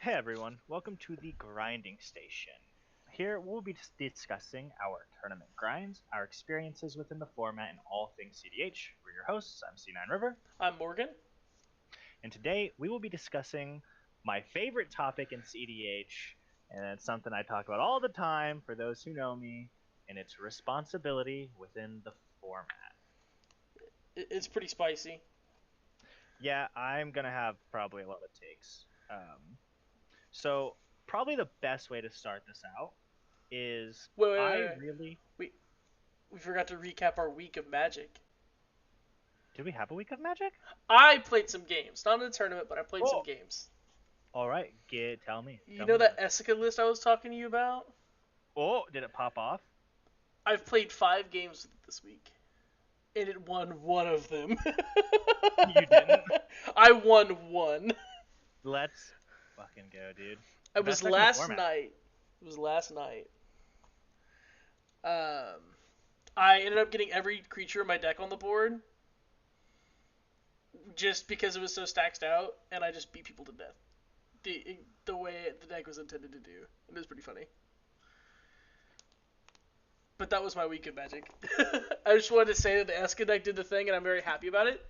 Hey everyone, welcome to the Grinding Station. Here we'll be discussing our tournament grinds, our experiences within the format, and all things cEDH. We're your hosts, I'm C9 River, I'm Morgan. and today we will be discussing my favorite topic in cEDH, and it's something I talk about all the time for those who know me, and it's responsibility within the format. It's pretty spicy. Yeah, I'm gonna have probably a lot of takes. So probably the best way to start this out is Wait, wait, wait, I wait. really We forgot to recap our week of Magic. did we have a week of Magic? I played some games, not in a tournament, but I played some Oh, games. all right. Tell me. You Tell know me that about it. Essica list I was talking to you about? Oh, did it pop off? I've played 5 games with it this week, and it won one of them. You didn't. I won one. Let's fucking go, dude. It was Best deck in the last format. night. It was last night. Um, I ended up getting every creature in my deck on the board just because it was so stacked out, and I just beat people to death. The way the deck was intended to do. It was pretty funny. But that was my week of Magic. I just wanted to say that the Eska deck did the thing, and I'm very happy about it.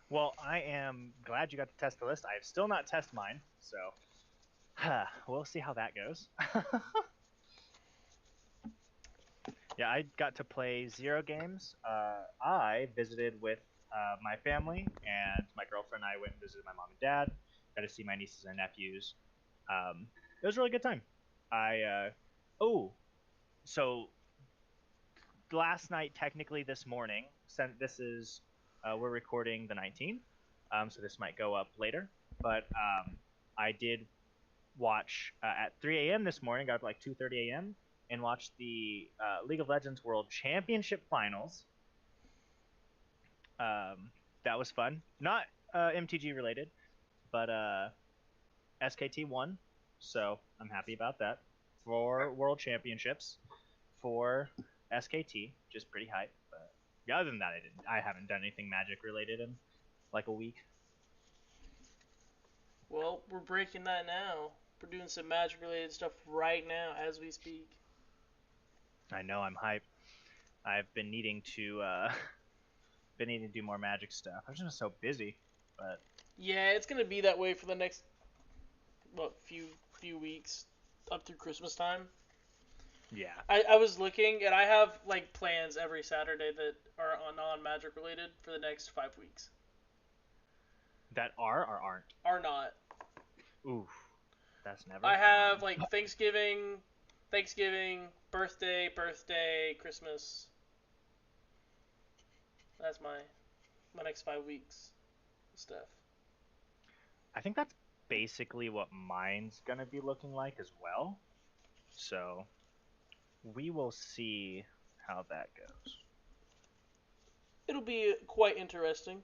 Well, I am glad you got to test the list. I have still not tested mine, so we'll see how that goes. Yeah, I got to play 0 games. I visited with my family, and my girlfriend and I went and visited my mom and dad. Got to see my nieces and nephews. It was a really good time. Oh, so last night, technically this morning, this is we're recording the 19th, so this might go up later. But I did watch at 3 a.m. this morning. Got up like 2:30 a.m. and watched the League of Legends World Championship Finals. That was fun. Not MTG related, but SKT won, so I'm happy about that for World Championships for SKT, just pretty hype. But yeah, other than that, I haven't done anything Magic related in like a week. Well, we're breaking that now. We're doing some Magic related stuff right now as we speak. I know I'm hype. I've been needing to do more Magic stuff. I've just been so busy, but Yeah, it's gonna be that way for the next few weeks up through Christmas time. yeah, I was looking, and I have like plans every Saturday that are non Magic related for the next 5 weeks. that are or aren't. Are not. Oof, that's never I have fun. like Thanksgiving, birthday, Christmas. That's my next 5 weeks stuff. I think that's basically what mine's gonna be looking like as well. So we will see how that goes. It'll be quite interesting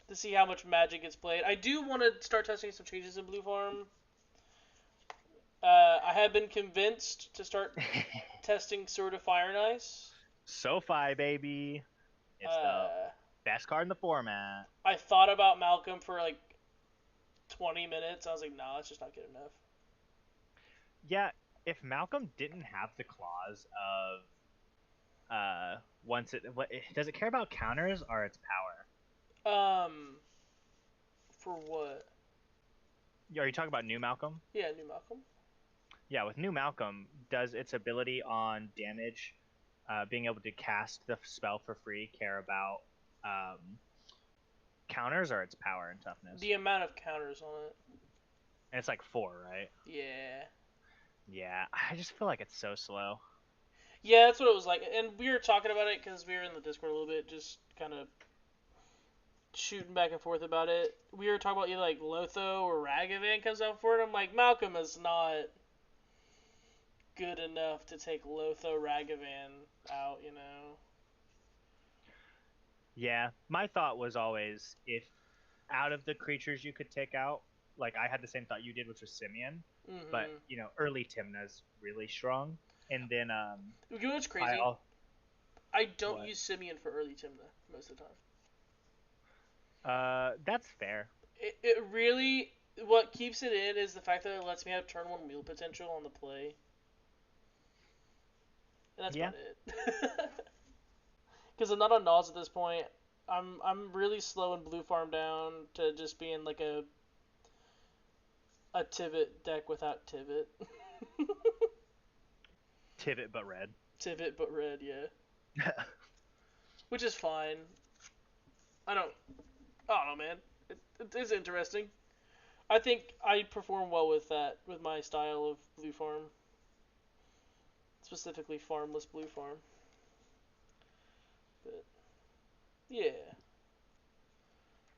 to see how much Magic gets played. I do want to start testing some changes in Blue Farm. I have been convinced to start testing Sword of Fire and Ice. SoFi, baby. It's the Uh, best card in the format. I thought about Malcolm for like 20 minutes. I was like, nah, it's just not good enough. Yeah, if Malcolm didn't have the clause of once it does it care about counters or its power? For what? Are you talking about new Malcolm? Yeah, new Malcolm. Yeah, with new Malcolm, does its ability on damage, being able to cast the spell for free, care about counters or its power and toughness? The amount of counters on it. And it's like 4, right? Yeah. Yeah, I just feel like it's so slow. Yeah, that's what it was like. And we were talking about it because we were in the Discord a little bit, just kind of shooting back and forth about it. We were talking about either like Lotho or Ragavan comes out for it. I'm like, Malcolm is not good enough to take Lotho Ragavan out, you know? Yeah, my thought was always if out of the creatures you could take out, like I had the same thought you did, which was Simeon, but Mm-hmm. early Timna's really strong, and then You know what's I crazy? all I don't what use Simeon for early Timna most of the time. that's fair. It really, what keeps it in is the fact that it lets me have turn one wheel potential on the play, and that's Yeah. about it. Because I'm not on Nas at this point. I'm really slow in blue farm down to just being like a Tivit deck without Tivit. Tivit but red. Tivit but red, yeah. Which is fine. I don't. I don't know, man. It is interesting. I think I perform well with that, with my style of blue farm, specifically farmless blue farm. But yeah,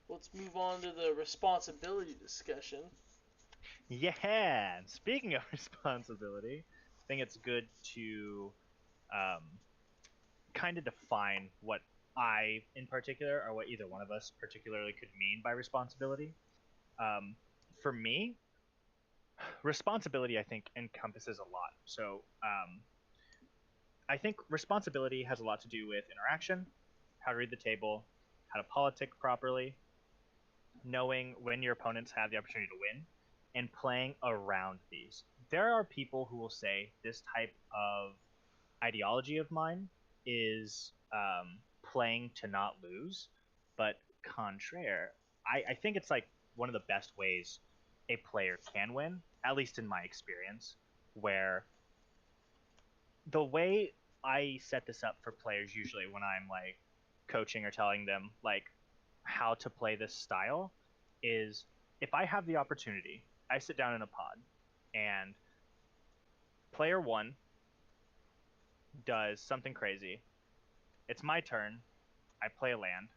let's move on to the responsibility discussion. Yeah. And speaking of responsibility, I think it's good to um, kind of define what I, in particular, or what either one of us particularly could mean by responsibility. Um, for me, responsibility, I think, encompasses a lot. So I think responsibility has a lot to do with interaction, how to read the table, how to politic properly, knowing when your opponents have the opportunity to win, and playing around these. There are people who will say this type of ideology of mine is playing to not lose, but contraire, I think it's like one of the best ways a player can win, at least in my experience, where the way I set this up for players usually when I'm like coaching or telling them like how to play this style is if I have the opportunity, I sit down in a pod and player one does something crazy. It's my turn. I play a land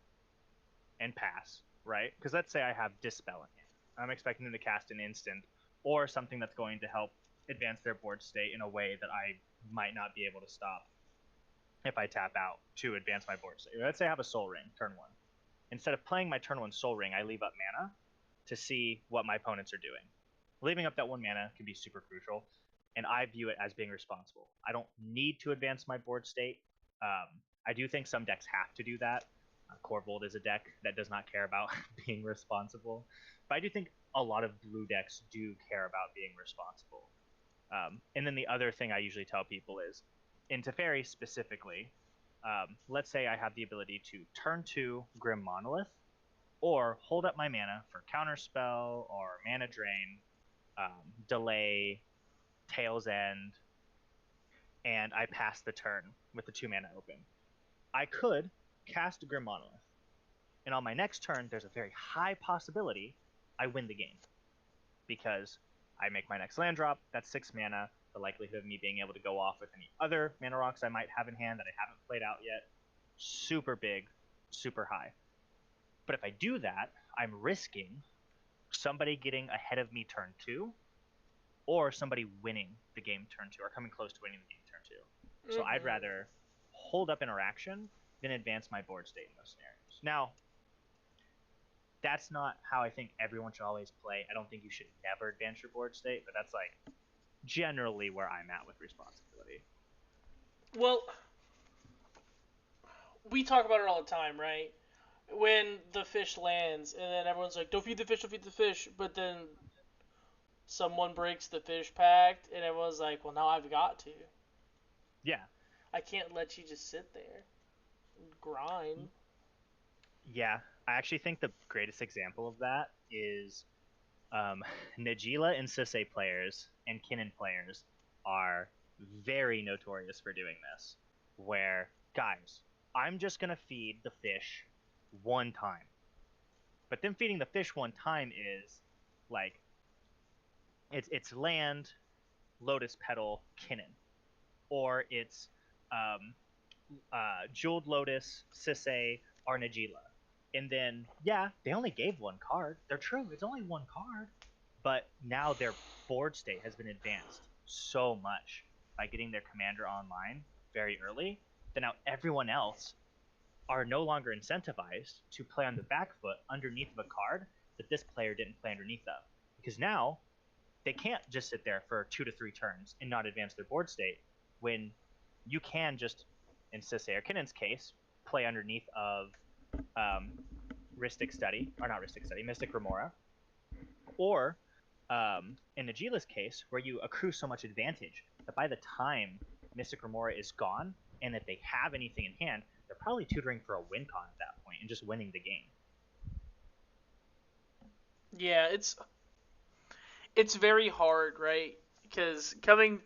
and pass, right? Because let's say I have Dispel in hand. I'm expecting them to cast an instant or something that's going to help advance their board state in a way that I might not be able to stop if I tap out to advance my board state. Let's say I have a Soul Ring, turn one. Instead of playing my turn one Soul Ring, I leave up mana to see what my opponents are doing. Leaving up that one mana can be super crucial, and I view it as being responsible. I don't need to advance my board state. I do think some decks have to do that. Corvold is a deck that does not care about being responsible, but I do think a lot of blue decks do care about being responsible. And then the other thing I usually tell people is, in Teferi specifically, let's say I have the ability to turn two Grim Monolith, or hold up my mana for Counterspell or Mana Drain, Delay, Tail's End, and I pass the turn with the 2 mana open. I could cast Grim Monolith, and on my next turn, there's a very high possibility I win the game because I make my next land drop. That's 6 mana. The likelihood of me being able to go off with any other mana rocks I might have in hand that I haven't played out yet, super big, super high. But if I do that, I'm risking somebody getting ahead of me turn 2, or somebody winning the game turn 2, or coming close to winning the game turn 2. So I'd rather hold up interaction than advance my board state in those scenarios. Now, that's not how I think everyone should always play. I don't think you should never advance your board state, but that's like generally where I'm at with responsibility. Well, we talk about it all the time, right? When the fish lands, and then everyone's like, "Don't feed the fish, don't feed the fish," but then someone breaks the fish pact, and everyone's like, "Well, now I've got to. Yeah. I can't let you just sit there and grind." Yeah. I actually think the greatest example of that is Najila and Sisay players and Kinnan players are very notorious for doing this. Where, guys, I'm just going to feed the fish one time. But then feeding the fish one time is like it's land, Lotus Petal, Kinnan, or it's Jeweled Lotus, Sisay, or Najila. And then, yeah, they only gave one card. They're true, it's only one card. But now their board state has been advanced so much by getting their commander online very early that now everyone else are no longer incentivized to play on the back foot underneath of a card that this player didn't play underneath of. Because now they can't just sit there for 2 to 3 turns and not advance their board state when you can just, in Sisay or Kinnan's case, play underneath of Rhystic Study, or not Rhystic Study, Mystic Remora, Or in Najeela's case, where you accrue so much advantage that by the time Mystic Remora is gone, and if they have anything in hand, they're probably tutoring for a win con at that point and just winning the game. Yeah, it's very hard, right? Because coming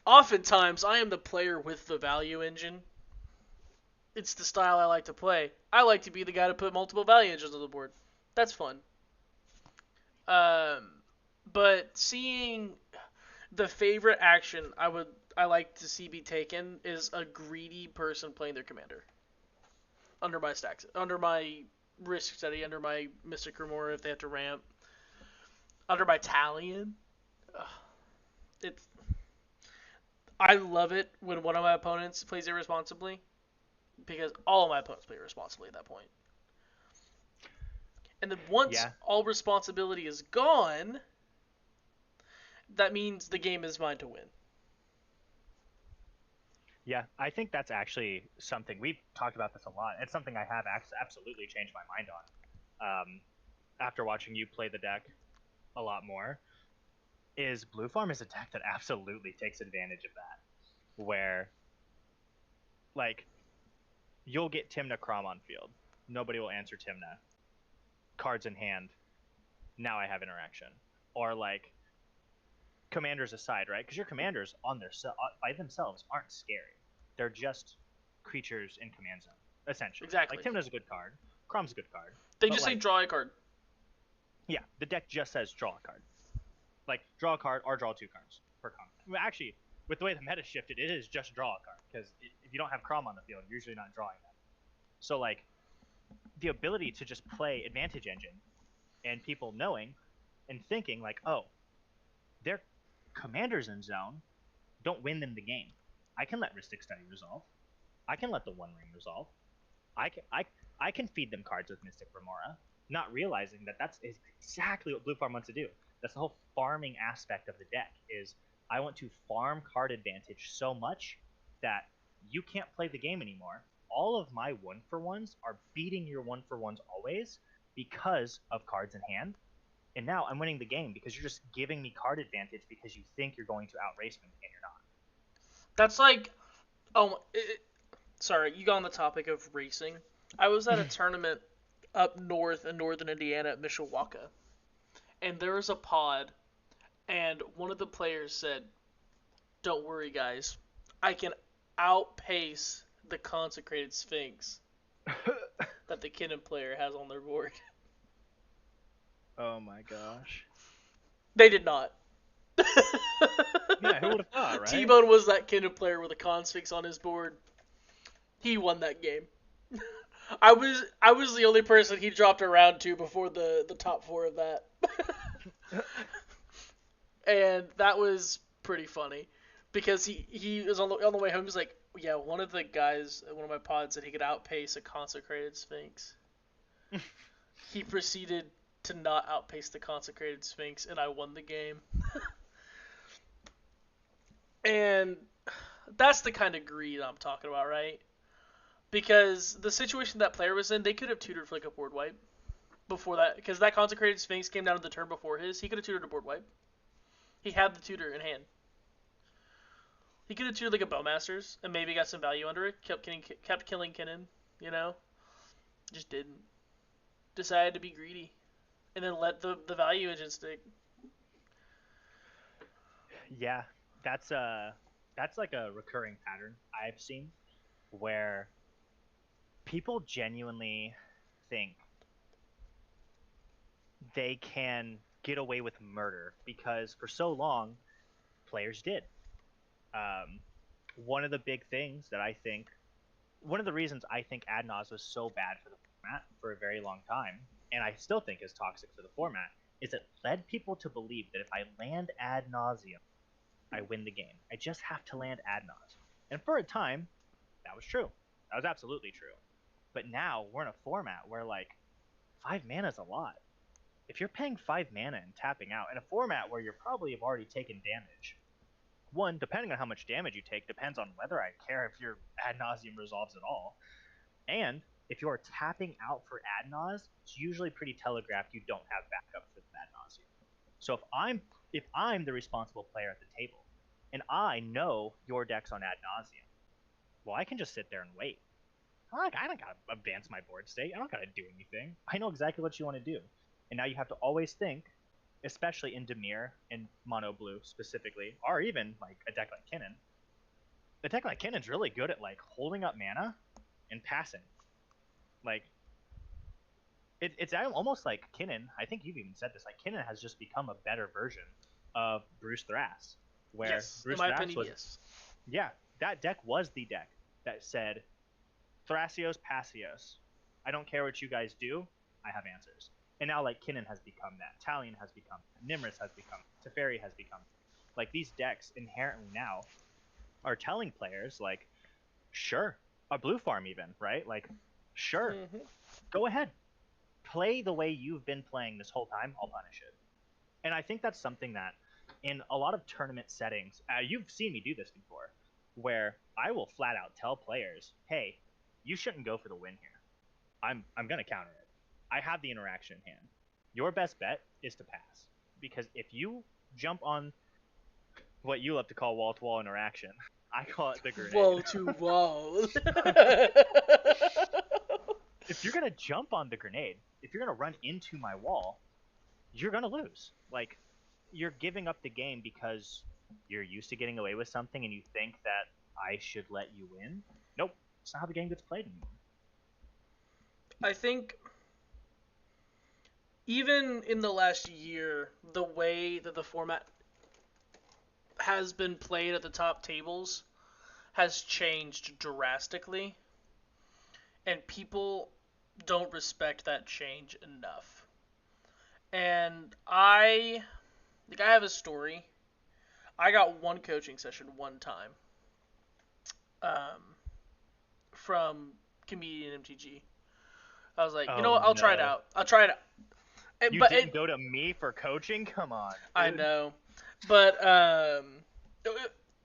oftentimes I am the player with the value engine. It's the style I like to play. I like to be the guy to put multiple value engines on the board. That's fun. Um, but seeing the favorite action I like to see be taken is a greedy person playing their commander under my stacks, under my risk study, under my Mystic Remora if they have to ramp, under my Talion. It's I love it when one of my opponents plays irresponsibly because all of my opponents play irresponsibly at that point. And then once Yeah, all responsibility is gone, that means the game is mine to win. yeah, I think that's actually something we've talked about this a lot. It's something I have absolutely changed my mind on after watching you play the deck a lot more. Is Blue Farm is a deck that absolutely takes advantage of that, where like you'll get Timna Crom on field, nobody will answer Timna, cards in hand, now I have interaction, or like commanders aside, right? Because your commanders on their by themselves aren't scary. They're just creatures in command zone, essentially. Like Exactly. Timna's a good card, Crom's a good card, They but just say like draw a card. yeah, the deck just says draw a card, like draw a card or draw 2 cards per combat. Well, actually, with the way the meta shifted, it is just draw a card because if you don't have Crom on the field, you're usually not drawing them. So like the ability to just play Advantage Engine and people knowing and thinking like, oh, their commanders in zone don't win them the game. I can let Rhystic Study resolve. I can let the One Ring resolve. I can feed them cards with Mystic Remora, not realizing that that's exactly what Blue Farm wants to do. That's the whole farming aspect of the deck. Is I want to farm card advantage so much that you can't play the game anymore. All of my 1-for-1s are beating your 1-for-1s always because of cards in hand. And now I'm winning the game because you're just giving me card advantage because you think you're going to outrace me and you're not. That's like, oh, sorry, you got on the topic of racing. I was at a tournament up north in northern Indiana at Mishawaka, and there was a pod, and one of the players said, "Don't worry, guys, I can outpace the consecrated Sphinx that the Kinnan player has on their board." Oh my gosh. They did not. Yeah, who would have thought, right? T-Bone was that Kinnan player with a Consphinx on his board. He won that game. I was the only person he dropped around to before the top 4 of that. And that was pretty funny because he was on the way home. He's like, yeah, one of the guys at one of my pods said he could outpace a consecrated Sphinx. He proceeded to not outpace the consecrated Sphinx, and I won the game. And that's the kind of greed I'm talking about, right? Because the situation that player was in, they could have tutored for like a board wipe before that, because that consecrated Sphinx came down to the turn before his. He could have tutored a board wipe. He had the tutor in hand. He could have tutored like a Bowmasters and maybe got some value under it. Kept killing Kinnan, you know. Just didn't. Decided to be greedy, and then let the value engine stick. Yeah, that's like a recurring pattern I've seen where people genuinely think they can get away with murder because for so long players did. Um, one of the big things that I think, one of the reasons I think Ad Naz was so bad for the format for a very long time, and I still think is toxic for the format, is it led people to believe that if I land Ad Nauseum, I win the game. I just have to land Ad Naz. And for a time, that was true. That was absolutely true. But now we're in a format where like 5 mana is a lot. If you're paying 5 mana and tapping out in a format where you're probably have already taken damage, one, depending on how much damage you take, depends on whether I care if your Ad Nauseum resolves at all. And if you're tapping out for ad nauseam, it's usually pretty telegraphed you don't have backup for the ad nauseam. So if I'm the responsible player at the table, and I know your deck's on ad nauseam, well, I can just sit there and wait. I don't gotta advance my board state. I don't gotta do anything. I know exactly what you want to do. And now you have to always think, especially in Dimir and Mono Blue specifically, or even like a deck like Kinnan. A deck like Kinnan's really good at like holding up mana and passing. Like it's almost like Kinnan. I think you've even said this. Like Kinnan has just become a better version of Bruce Thrass, where Yes, in Bruce my Thrass opinion, was yes. yeah, that deck was the deck that said Thrasios, Passios. I don't care what you guys do. I have answers. And now, like, Kinnan has become that. Talion has become that. Nimrus has become that. Teferi has become that. Like, these decks inherently now are telling players, like, sure, a blue farm even, right? Like, sure, go ahead. Play the way you've been playing this whole time. I'll punish it. And I think that's something that in a lot of tournament settings, you've seen me do this before, where I will flat out tell players, hey, you shouldn't go for the win here. I'm going to counter it. I have the interaction in hand. Your best bet is to pass. Because if you jump on what you love to call wall-to-wall interaction, I call it the grenade. Wall to wall. If you're going to jump on the grenade, if you're going to run into my wall, you're going to lose. Like, you're giving up the game because you're used to getting away with something and you think that I should let you win. Nope. It's not how the game gets played anymore. I think even in the last year, the way that the format has been played at the top tables has changed drastically, and people don't respect that change enough. And I have a story. I got one coaching session one time from Comedian MTG. I was like, you know what? I'll try it out. You didn't go to me for coaching? Come on, dude. I know. But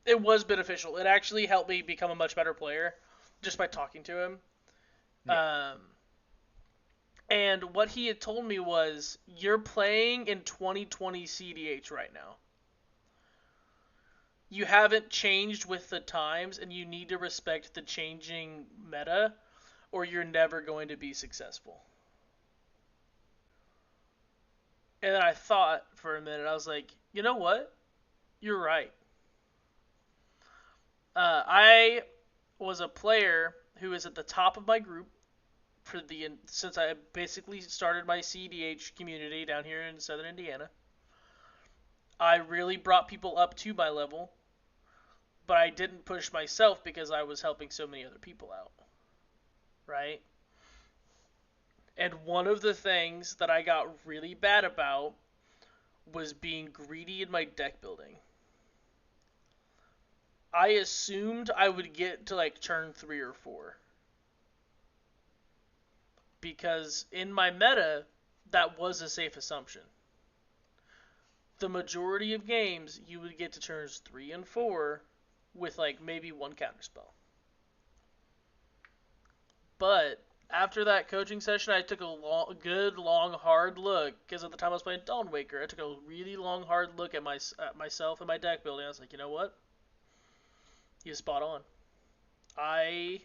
it was beneficial. It actually helped me become a much better player just by talking to him. Yeah. And what he had told me was, you're playing in 2020 cEDH right now. You haven't changed with the times, and you need to respect the changing meta, or you're never going to be successful. And then I thought for a minute. I was like, you know what? You're right. I was a player who was at the top of my group since I basically started my cEDH community down here in Southern Indiana. I really brought people up to my level, but I didn't push myself because I was helping so many other people out. Right? And one of the things that I got really bad about was being greedy in my deck building. I assumed I would get to like turn 3 or 4. Because in my meta, that was a safe assumption. The majority of games, you would get to turns 3 and 4 with like maybe one counterspell. But after that coaching session, I took a good, long, hard look. Because at the time I was playing Dawnwaker, I took a really long, hard look at myself and my deck building. I was like, you know what? You're spot on. I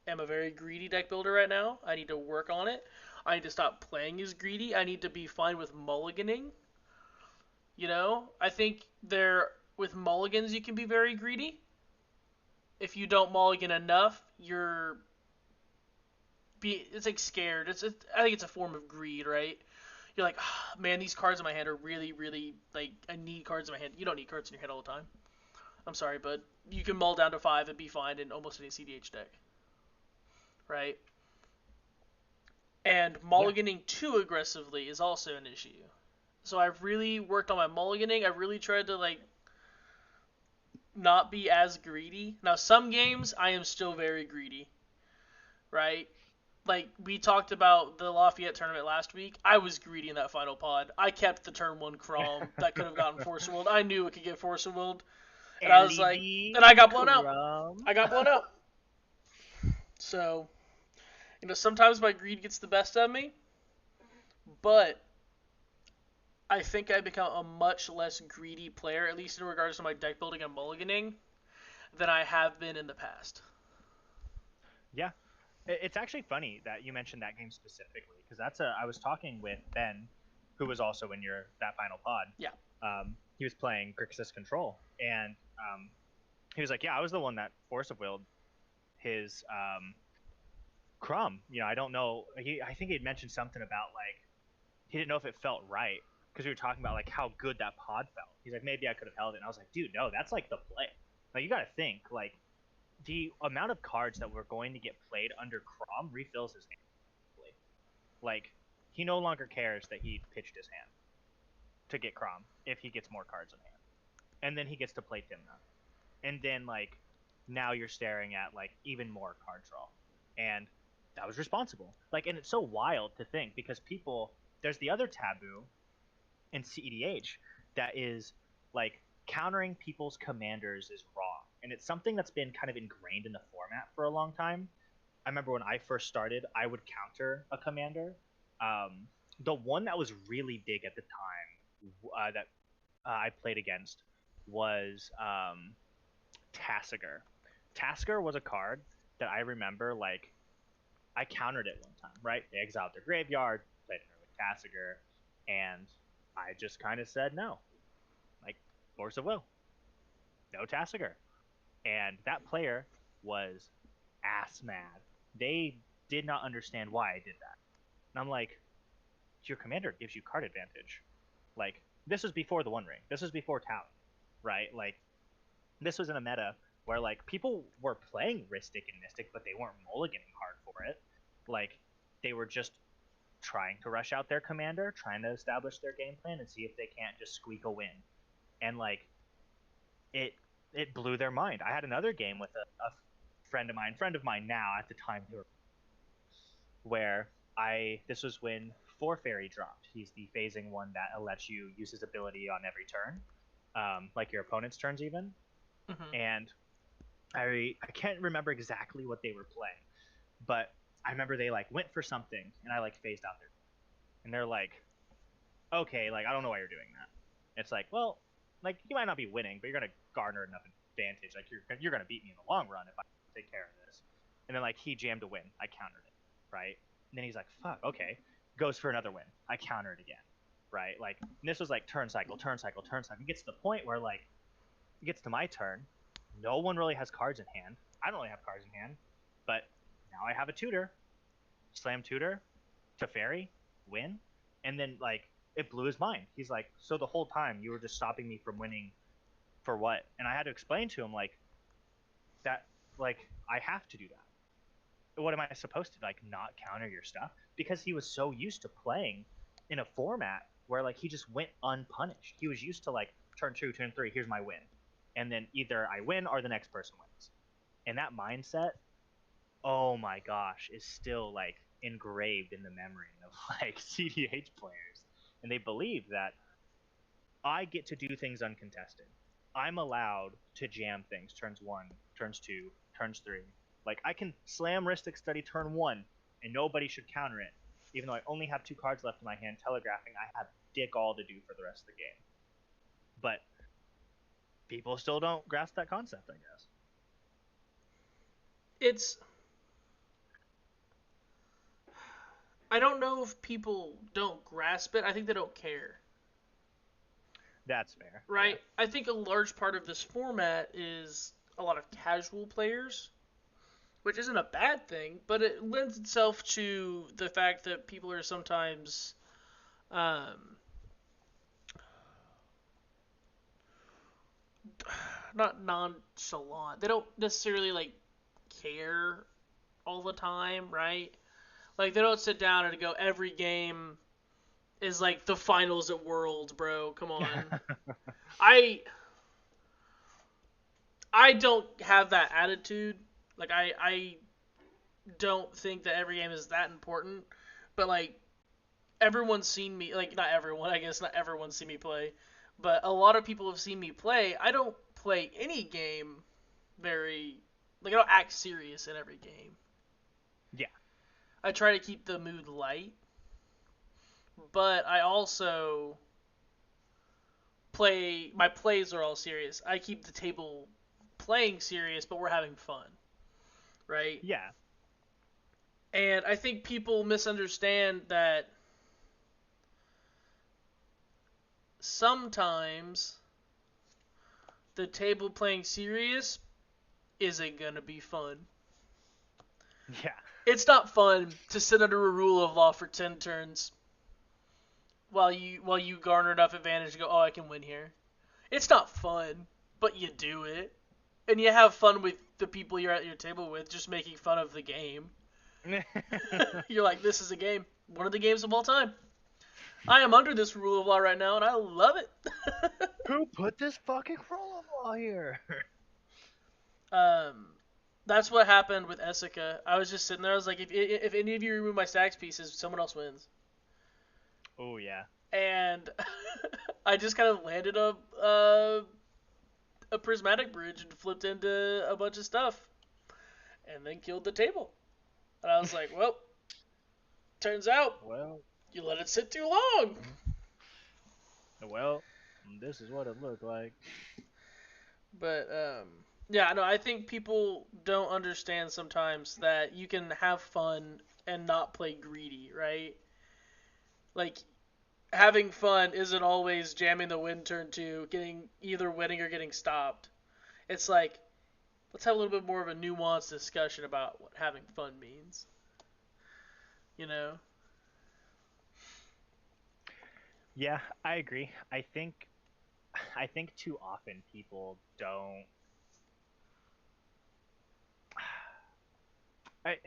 am a very greedy deck builder right now. I need to work on it. I need to stop playing as greedy. I need to be fine with mulliganing. You know, I think with mulligans you can be very greedy. If you don't mulligan enough, it's like scared. I think it's a form of greed, right? You're like, oh, man, these cards in my hand are really, really, like, I need cards in my hand. You don't need cards in your hand all the time. I'm sorry, but you can mull down to 5 and be fine in almost any cEDH deck. Right? And mulliganing too aggressively is also an issue. So I've really worked on my mulliganing. I've really tried to, like, not be as greedy. Now, some games, I am still very greedy. Right? Like, we talked about the Lafayette tournament last week. I was greedy in that final pod. I kept the turn 1 Crom that could have gotten Force Willed. I knew it could get Force Willed. And I was like, and I got blown out. I got blown out. So, Sometimes my greed gets the best of me, but I think I become a much less greedy player, at least in regards to my deck building and mulliganing, than I have been in the past. Yeah, it's actually funny that you mentioned that game specifically because I was talking with Ben, who was also in your that final pod. Yeah. He was playing Grixis Control, and he was like, "Yeah, I was the one that force of willed his Crumb. I don't know. I think he had mentioned something about like he didn't know if it felt right because we were talking about like how good that pod felt. He's like, maybe I could have held it. And I was like, dude, no, that's like the play. Like you got to think like the amount of cards that were going to get played under Crom refills his hand. Like he no longer cares that he pitched his hand to get Crom if he gets more cards in hand, and then he gets to play Timna, and then like now you're staring at like even more card draw, and that was responsible. Like, and it's so wild to think because people there's the other taboo in cEDH that is like countering people's commanders is wrong, and it's something that's been kind of ingrained in the format for a long time. I remember when I first started, I would counter a commander. The one that was really big at the time that I played against was Tassiger. Tasker was a card that I remember like I countered it one time. Right, they exiled their graveyard, played it with Tassiger, and I just kind of said no, like force of will, no Tassiger, and that player was ass mad. They did not understand why I did that, and I'm like, your commander gives you card advantage. Like this was before the One Ring. This was before Town, right? Like this was in a meta where like people were playing Ristic and Mystic, but they weren't mulliganing hard for it. Like they were just trying to rush out their commander, trying to establish their game plan and see if they can't just squeak a win. And like it blew their mind. I had another game with a friend of mine now at the time, where this was when Four Fairy dropped. He's the phasing one that lets you use his ability on every turn, like your opponent's turns even. Mm-hmm. And I can't remember exactly what they were playing, but I remember they like went for something, and I like phased out their, and they're like, okay, like I don't know why you're doing that. It's like, well, like you might not be winning, but you're gonna garner enough advantage. Like you're gonna beat me in the long run if I take care of this. And then like he jammed a win, I countered it, right? And then he's like, fuck, okay, goes for another win, I counter it again, right? Like this was like turn cycle, turn cycle, turn cycle. It gets to the point where like it gets to my turn, no one really has cards in hand. I don't really have cards in hand, but now I have a tutor, slam tutor, to fairy, win, and then like it blew his mind. He's like, so the whole time you were just stopping me from winning for what? And I had to explain to him like that, like I have to do that. What am I supposed to like not counter your stuff? Because he was so used to playing in a format where like he just went unpunished. He was used to like turn 2, turn 3, here's my win, and then either I win or the next person wins. And that mindset, oh my gosh, is still like engraved in the memory of like cEDH players, and they believe that I get to do things uncontested. I'm allowed to jam things turns 1, turns 2, turns 3. Like I can slam Ristic Study turn 1 and nobody should counter it, even though I only have 2 cards left in my hand, telegraphing I have dick all to do for the rest of the game. But people still don't grasp that concept, I guess. It's I don't know if people don't grasp it. I think they don't care. That's fair. Right? Yeah. I think a large part of this format is a lot of casual players, which isn't a bad thing, but it lends itself to the fact that people are sometimes not nonchalant. They don't necessarily like care all the time, right? Like they don't sit down and go every game is like the finals at Worlds, bro. Come on. I I don't have that attitude. Like I don't think that every game is that important. But like everyone's seen me, like not everyone, I guess not everyone's seen me play, but a lot of people have seen me play. I don't play any game very, like I don't act serious in every game. Yeah. I try to keep the mood light, but I also play. My plays are all serious. I keep the table playing serious, but we're having fun, right? Yeah. And I think people misunderstand that sometimes the table playing serious isn't gonna be fun. Yeah. It's not fun to sit under a rule of law for 10 turns while you garner enough advantage to go, oh, I can win here. It's not fun, but you do it, and you have fun with the people you're at your table with, just making fun of the game. You're like, this is a game, one of the games of all time. I am under this rule of law right now, and I love it. Who put this fucking rule of law here? um, that's what happened with Essica. I was just sitting there. I was like, if any of you remove my stacks pieces, someone else wins. Oh yeah. And I just kind of landed a prismatic bridge and flipped into a bunch of stuff, and then killed the table. And I was like, well, turns out Well, you let it sit too long. well, this is what it looked like. But yeah, no, I think people don't understand sometimes that you can have fun and not play greedy, right? Like having fun isn't always jamming the win turn to getting either winning or getting stopped. It's like let's have a little bit more of a nuanced discussion about what having fun means. You know? Yeah, I agree. I think too often people don't. I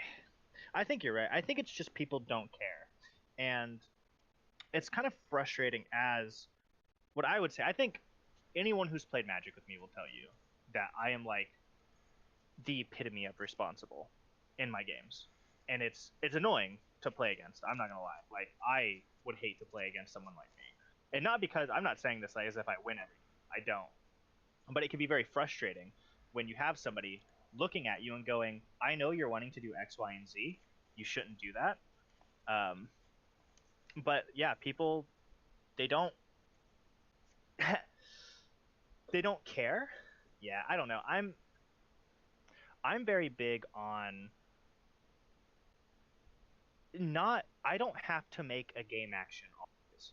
I think you're right. I think it's just people don't care, and it's kind of frustrating as what I would say. I think anyone who's played Magic with me will tell you that I am like the epitome of responsible in my games, and it's annoying to play against. I'm not gonna lie. Like I would hate to play against someone like me, and not because I'm not saying this like as if I win every game. I don't, but it can be very frustrating when you have somebody looking at you and going, "I know you're wanting to do X, Y, and Z. You shouldn't do that." Um, but yeah, people they don't they don't care. Yeah, I don't know. I'm very big on not I don't have to make a game action always.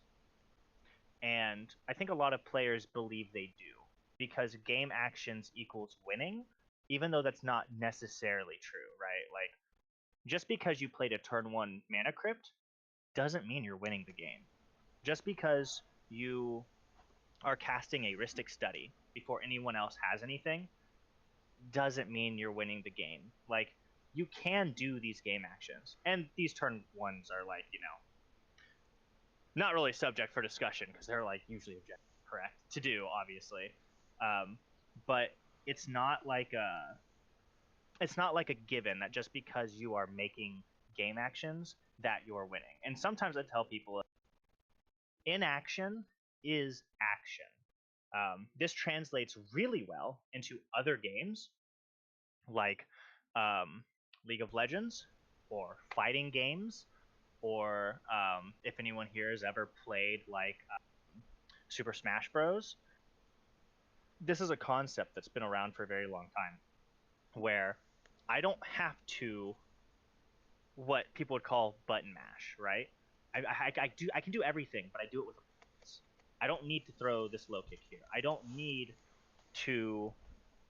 And I think a lot of players believe they do because game actions equals winning, even though that's not necessarily true, right? Like just because you played a turn 1 mana crypt doesn't mean you're winning the game. Just because you are casting a Rhystic Study before anyone else has anything doesn't mean you're winning the game. Like you can do these game actions, and these turn ones are like not really subject for discussion because they're like usually objective correct to do, obviously. Um, but it's not like a given that just because you are making game actions that you're winning. And sometimes I tell people inaction is action. This translates really well into other games like League of Legends or fighting games, or if anyone here has ever played like Super Smash Bros. This is a concept that's been around for a very long time, where I don't have to what people would call button mash, right? I can do everything, but I do it with a purpose. I don't need to throw this low kick here. I don't need to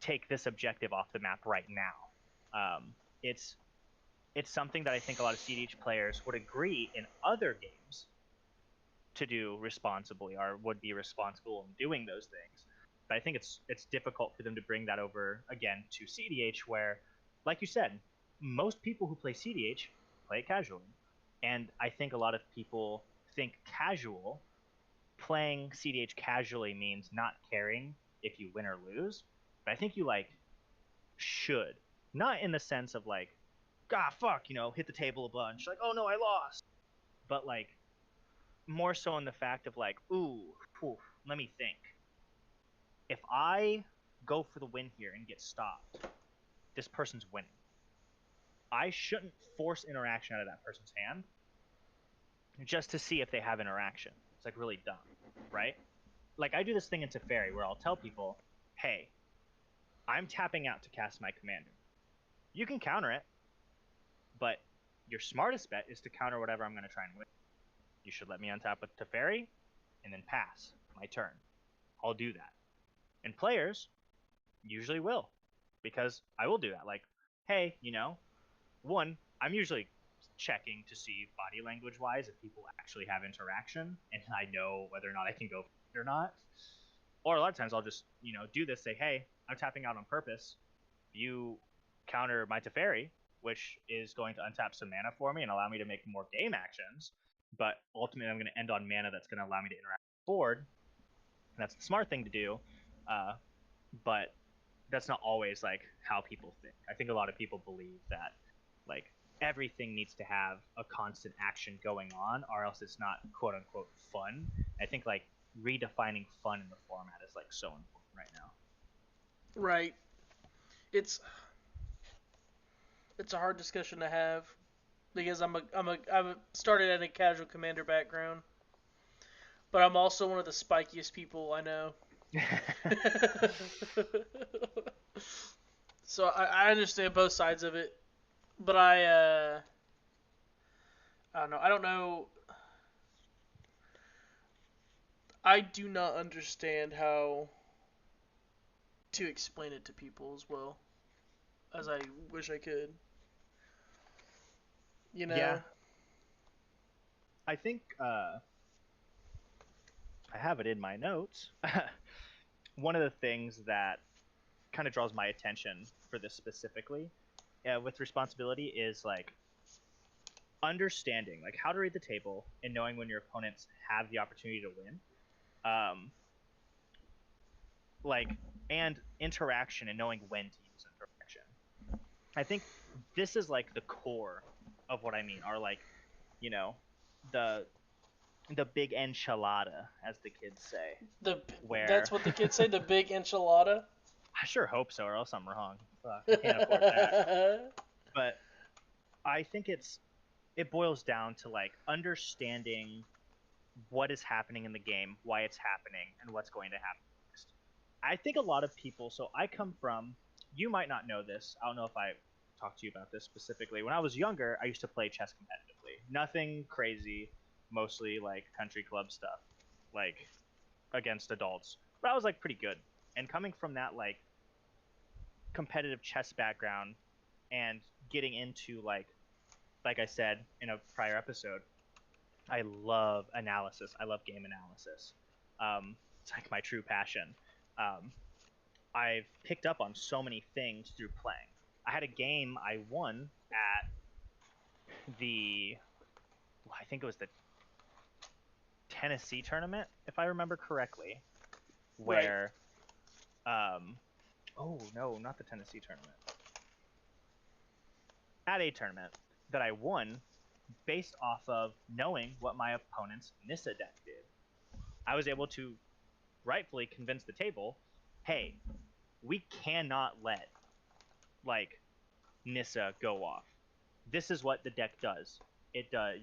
take this objective off the map right now. Um, it's it's something that I think a lot of cEDH players would agree in other games to do responsibly or would be responsible in doing those things. But I think it's difficult for them to bring that over again to cEDH, where, like you said, most people who play cEDH play it casually, and I think a lot of people think casual playing cEDH casually means not caring if you win or lose. But I think you like should, not in the sense of like, ah fuck, hit the table a bunch, like oh no I lost, but like more so in the fact of like, ooh, poof, let me think. If I go for the win here and get stopped, this person's winning. I shouldn't force interaction out of that person's hand just to see if they have interaction. It's like really dumb, right? Like I do this thing in Teferi where I'll tell people, hey, I'm tapping out to cast my commander. You can counter it, but your smartest bet is to counter whatever I'm going to try and win. You should let me untap with Teferi and then pass my turn. I'll do that. And players usually will, because I will do that. Like, hey, one, I'm usually checking to see body language wise if people actually have interaction and I know whether or not I can go or not. Or a lot of times I'll just, do this, say, hey, I'm tapping out on purpose. You counter my Teferi, which is going to untap some mana for me and allow me to make more game actions. But ultimately, I'm going to end on mana that's going to allow me to interact with the board. And that's the smart thing to do. But that's not always like how people think. I think a lot of people believe that like everything needs to have a constant action going on, or else it's not quote unquote fun. I think like redefining fun in the format is like so important right now. Right. It's a hard discussion to have because I'm started at a casual commander background, but I'm also one of the spikiest people I know. So I understand both sides of it, but I don't know. I don't know. I do not understand how to explain it to people as well as I wish I could. Yeah, I think I have it in my notes. One of the things that kind of draws my attention for this specifically with responsibility is like understanding like how to read the table and knowing when your opponents have the opportunity to win, like and interaction and knowing when to use interaction. I think this is like the core of what I mean, are like, you know, the the big enchilada, as the kids say. That's Where what the kids say, the big enchilada. I sure hope so, or else I'm wrong. Fuck, I can't afford that. But I think it boils down to like understanding what is happening in the game, why it's happening, and what's going to happen next. I think a lot of people. So I come from. You might not know this. I don't know if I talked to you about this specifically. When I was younger, I used to play chess competitively. Nothing crazy, mostly like country club stuff, like against adults. But I was like pretty good. And coming from that like competitive chess background and getting into like I said in a prior episode, I love analysis. I love game analysis. It's like my true passion. Um, I've picked up on so many things through playing. I had a game I won at I think it was the Tennessee tournament, if I remember correctly, Right. where, oh no, not the Tennessee tournament. At a tournament that I won based off of knowing what my opponent's Nissa deck did. I was able to rightfully convince the table, hey, we cannot let like Nissa go off. This is what the deck does. It does,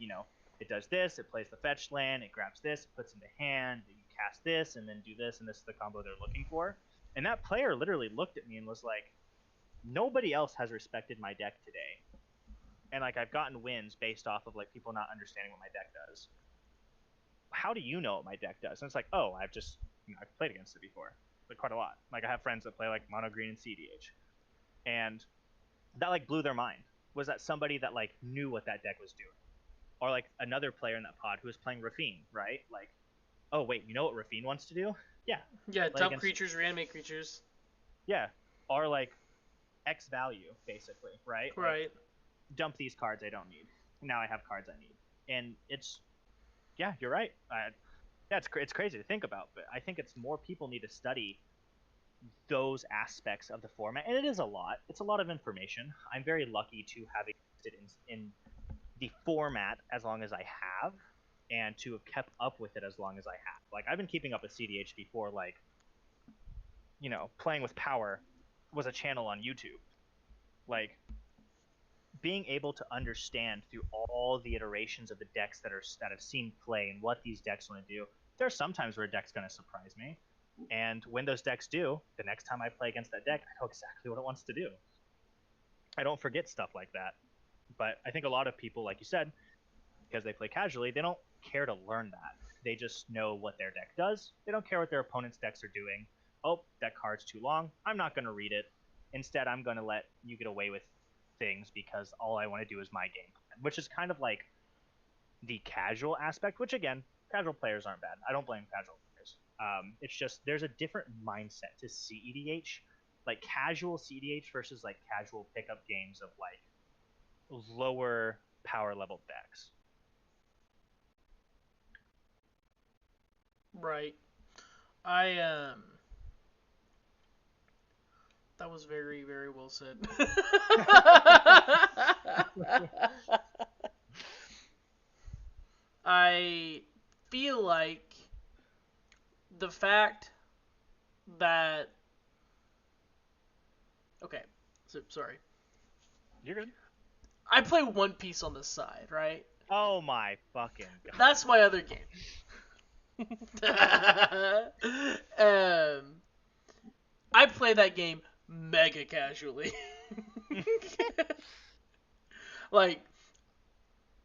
it does this. It plays the fetch land. It grabs this. It puts into hand. You cast this, and then do this, and this is the combo they're looking for. And that player literally looked at me and was like, "Nobody else has respected my deck today." And like I've gotten wins based off of like people not understanding what my deck does. How do you know what my deck does? And it's like, oh, I've played against it before, like quite a lot. Like I have friends that play like mono green and cEDH, and that like blew their mind. Was that somebody that like knew what that deck was doing, or like another player in that pod who was playing Rafine, right? Like, oh wait, you know what Rafine wants to do? Yeah, Yeah, play dump against creatures, reanimate creatures. yeah, or like X value basically, right? Like Right. dump these cards I don't need. Now I have cards I need, and it's yeah, you're right. Yeah, it's crazy to think about, but I think it's more people need to study those aspects of the format, and it is a lot. It's a lot of information. I'm very lucky to have existed in the format as long as I have, and to have kept up with it as long as I have. Like I've been keeping up with cEDH before, like playing with power was a channel on YouTube. Like being able to understand through all the iterations of the decks that have seen play and what these decks want to do, there are some times where a deck's going to surprise me. And when those decks do, the next time I play against that deck, I know exactly what it wants to do. I don't forget stuff like that. But I think a lot of people, like you said, because they play casually, they don't care to learn that. They just know what their deck does. They don't care what their opponent's decks are doing. Oh, that card's too long. I'm not going to read it. Instead, I'm going to let you get away with things because all I want to do is my game plan, which is kind of like the casual aspect, which again, casual players aren't bad. I don't blame casual players. It's just there's a different mindset to cEDH, like casual cEDH versus like casual pickup games of like lower power level decks. Right. I That was very, very well said. I feel like the fact that okay, so sorry. You're good. I play One Piece on the side, right? Oh my fucking god. That's my other game. I play that game mega casually. Like,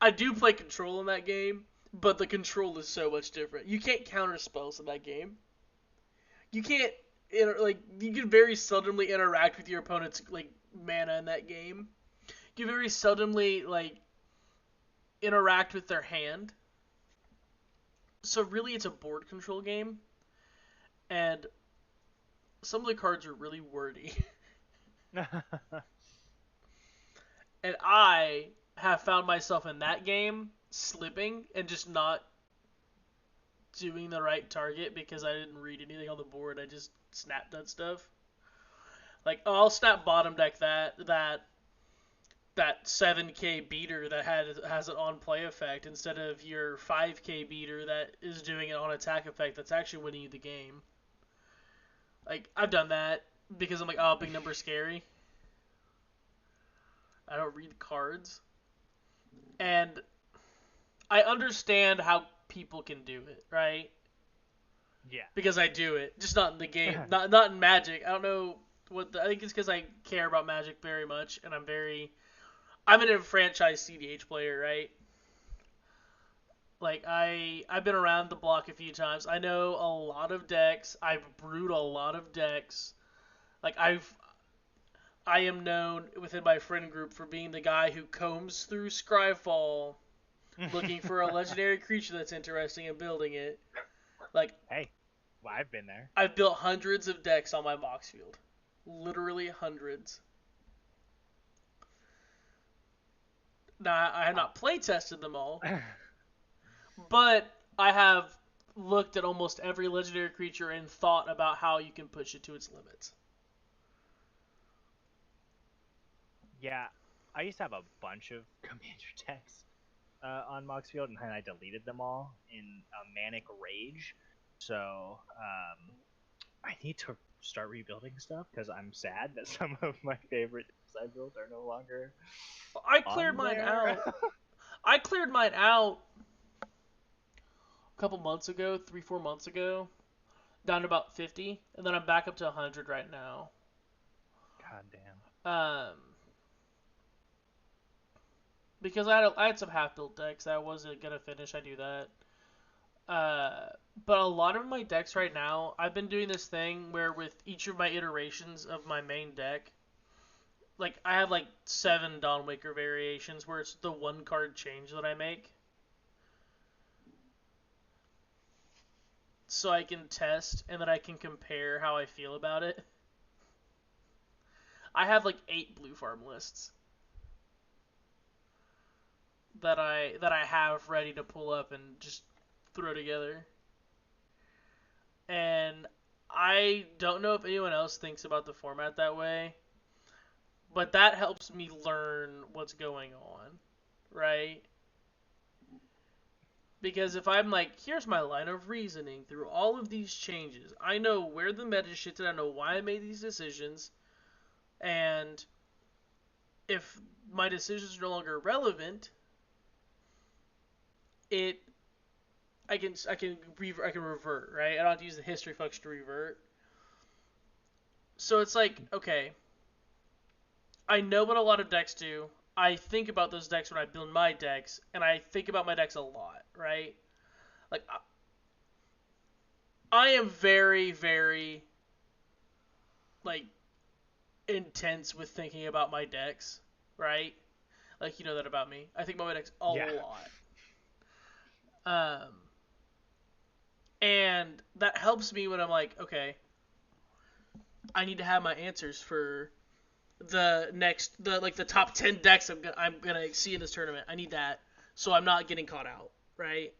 I do play control in that game, but the control is so much different. You can't counter spells in that game. You can't you can very seldomly interact with your opponent's like mana in that game. You very seldomly like interact with their hand. So really, it's a board control game, and some of the cards are really wordy. And I have found myself in that game slipping and just not doing the right target because I didn't read anything on the board. I just snapped that stuff. Like, oh, I'll snap bottom deck that 7K beater that has an on play effect instead of your 5K beater that is doing an on attack effect that's actually winning you the game. Like, I've done that because I'm like, oh, big number's scary. I don't read cards. And I understand how people can do it, right? Yeah. Because I do it, just not in the game, not in Magic. I don't know I think it's because I care about Magic very much, and I'm an enfranchised cEDH player, right? Like I've been around the block a few times. I know a lot of decks. I've brewed a lot of decks. Like I am known within my friend group for being the guy who combs through Scryfall looking for a legendary creature that's interesting and building it. Like, hey, well, I've been there. I've built hundreds of decks on my box field. Literally hundreds. Now, I have not play tested them all, but I have looked at almost every legendary creature and thought about how you can push it to its limits. Yeah, I used to have a bunch of commander decks on Moxfield, and then I deleted them all in a manic rage. So I need to start rebuilding stuff because I'm sad that some of my favorite decks I built are no longer. I cleared mine out. I cleared mine out a couple months ago, 3-4 months ago, down to about 50, and then I'm back up to 100 right now. God damn. Because I had some half-built decks that I wasn't gonna finish. I do that. But a lot of my decks right now, I've been doing this thing where with each of my iterations of my main deck, like I have like 7 Dawnwaker variations where it's the one card change that I make. So I can test and then I can compare how I feel about it. I have like 8 blue farm lists that I have ready to pull up and just throw together. And I don't know if anyone else thinks about the format that way, but that helps me learn what's going on, right? Because if I'm like, here's my line of reasoning through all of these changes, I know where the meta shifted, I know why I made these decisions, and if my decisions are no longer relevant, it I can revert, right? I don't have to use the history function to revert. So it's like, okay, I know what a lot of decks do. I think about those decks when I build my decks, and I think about my decks a lot, right? Like I am very, very like intense with thinking about my decks, right? Like you know that about me. I think about my decks a Yeah. lot. Um, and that helps me when I'm like, okay, I need to have my answers for the top 10 decks I'm gonna see in this tournament. I need that, so I'm not getting caught out, right?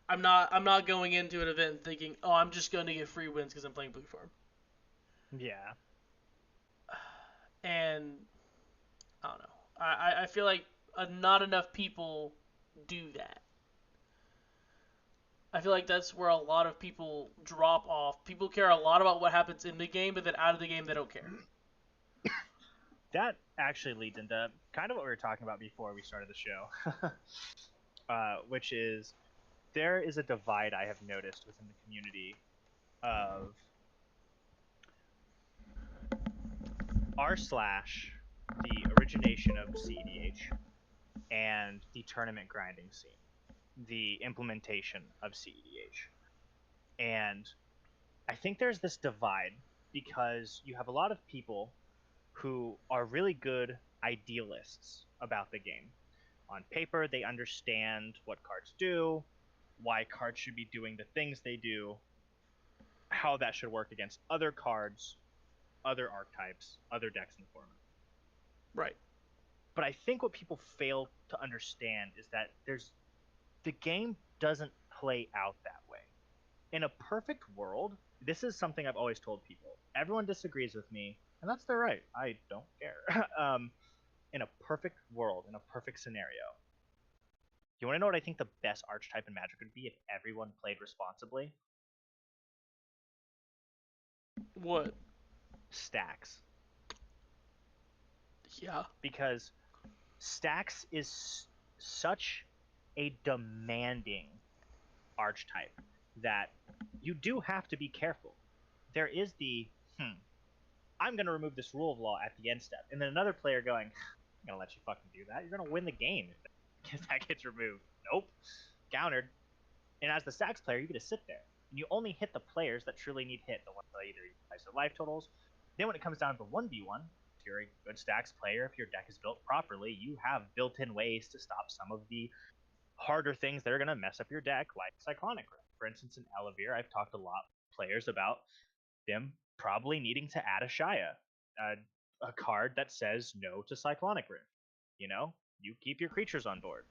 I'm not going into an event thinking, oh, I'm just going to get free wins because I'm playing blue farm. Yeah. And I don't know. I feel like not enough people do that. I feel like that's where a lot of people drop off. People care a lot about what happens in the game, but then out of the game they don't care. That actually leads into kind of what we were talking about before we started the show, which is there is a divide I have noticed within the community of r slash the origination of cEDH and the tournament grinding scene, the implementation of cEDH. And I think there's this divide because you have a lot of people who are really good idealists about the game. On paper, they understand what cards do, why cards should be doing the things they do, how that should work against other cards, other archetypes, other decks in the format. Right. But I think what people fail to understand is that the game doesn't play out that way. In a perfect world, this is something I've always told people. Everyone disagrees with me, and that's their right. I don't care. In a perfect world, in a perfect scenario, you want to know what I think the best archetype in Magic would be if everyone played responsibly? What? Stacks. Yeah. Because Stacks is such a demanding archetype that you do have to be careful. There is the, I'm going to remove this rule of law at the end step. And then another player going, I'm going to let you fucking do that. You're going to win the game if that gets removed. Nope. Countered. And as the Stacks player, you get to sit there. And you only hit the players that truly need hit, the ones that either utilize their life totals. Then when it comes down to 1v1, if you're a good Stacks player, if your deck is built properly, you have built-in ways to stop some of the harder things that are going to mess up your deck, like Cyclonic Rift. For instance, in Elevir, I've talked a lot with players about them probably needing to add a Shaya, a card that says no to Cyclonic Rift. You know, you keep your creatures on board.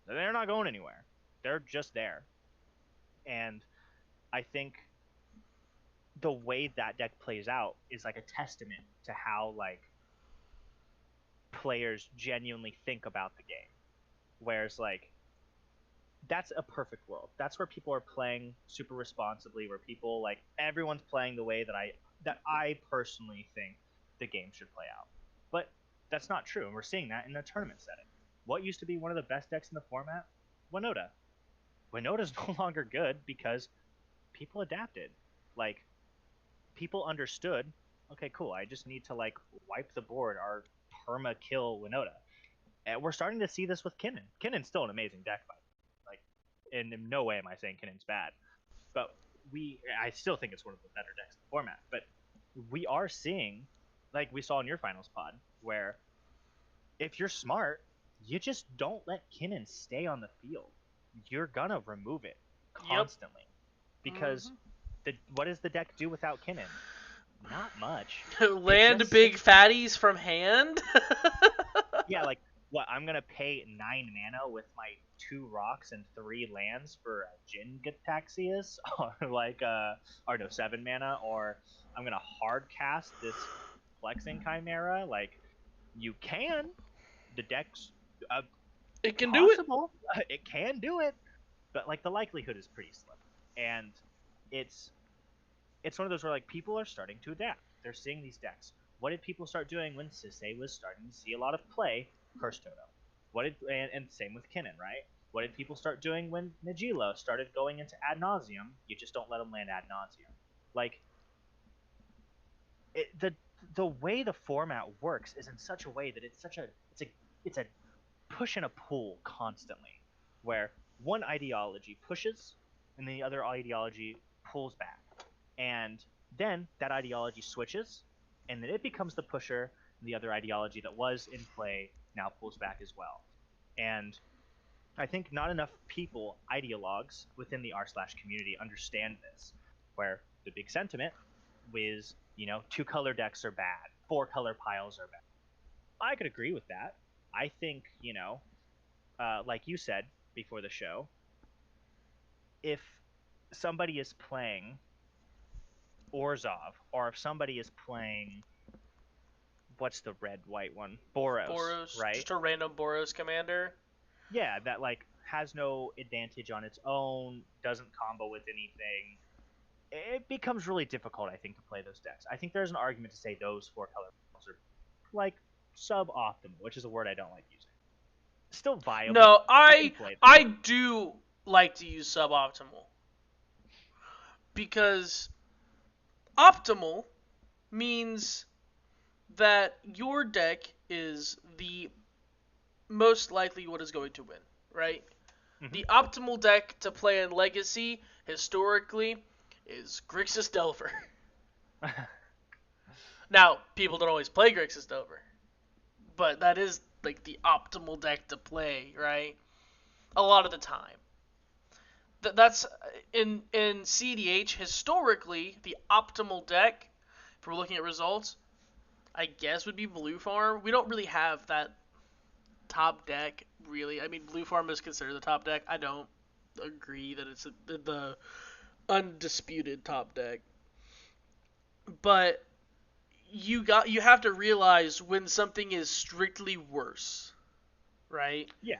They're not going anywhere. They're just there. And I think the way that deck plays out is like a testament to how like players genuinely think about the game. Whereas like that's a perfect world. That's where people are playing super responsibly, where people like everyone's playing the way that I personally think the game should play out. But that's not true, and we're seeing that in a tournament setting. What used to be one of the best decks in the format? Winota. Winota's no longer good because people adapted. Like people understood, okay, cool, I just need to like wipe the board or perma kill Winota. And we're starting to see this with Kinnan. Kinnan's still an amazing deck fight. Like, in no way am I saying Kinnan's bad, but I still think it's one of the better decks in the format. But we are seeing, like we saw in your finals pod, where if you're smart, you just don't let Kinnan stay on the field. You're gonna remove it Yep. constantly because what does the deck do without Kinnan? Not much. Land big fatties from hand. Yeah, like what? I'm gonna pay 9 mana with my 2 rocks and 3 lands for a Jin Gataxias, or like or no 7 mana, or I'm gonna hard cast this Flexing Chimera. Like you can, the deck's It can do it. possible. It can do it, but like the likelihood is pretty slim, and it's one of those where like people are starting to adapt. They're seeing these decks. What did people start doing when Sisei was starting to see a lot of play? Curse Toto. What did and same with Kinnan, right? What did people start doing when Najila started going into ad nauseum? You just don't let them land ad nauseum. Like the way the format works is in such a way that it's a push and a pull constantly, where one ideology pushes and the other ideology pulls back, and then that ideology switches, and then it becomes the pusher, and the other ideology that was in play now pulls back as well. And I think not enough people, ideologues within the r slash community, understand this. Where the big sentiment is, two color decks are bad, four color piles are bad. I could agree with that. I think, like you said before the show, if somebody is playing Orzhov, or if somebody is playing, what's the red white one? Boros, Boros, right? just a random Boros commander. Yeah, that like has no advantage on its own, doesn't combo with anything. It becomes really difficult, I think, to play those decks. I think there's an argument to say those four color piles are like suboptimal, which is a word I don't like using. Still viable. No, You can I play them. I do like to use suboptimal because optimal means that your deck is the most likely what is going to win, right? Mm-hmm. The optimal deck to play in Legacy historically is Grixis Delver. Now, people don't always play Grixis Delver, but that is like the optimal deck to play, right? A lot of the time. That's in cEDH historically the optimal deck. If we're looking at results, I guess would be Blue Farm. We don't really have that top deck, really. I mean, Blue Farm is considered the top deck. I don't agree that it's the undisputed top deck. But you have to realize when something is strictly worse, right? Yeah.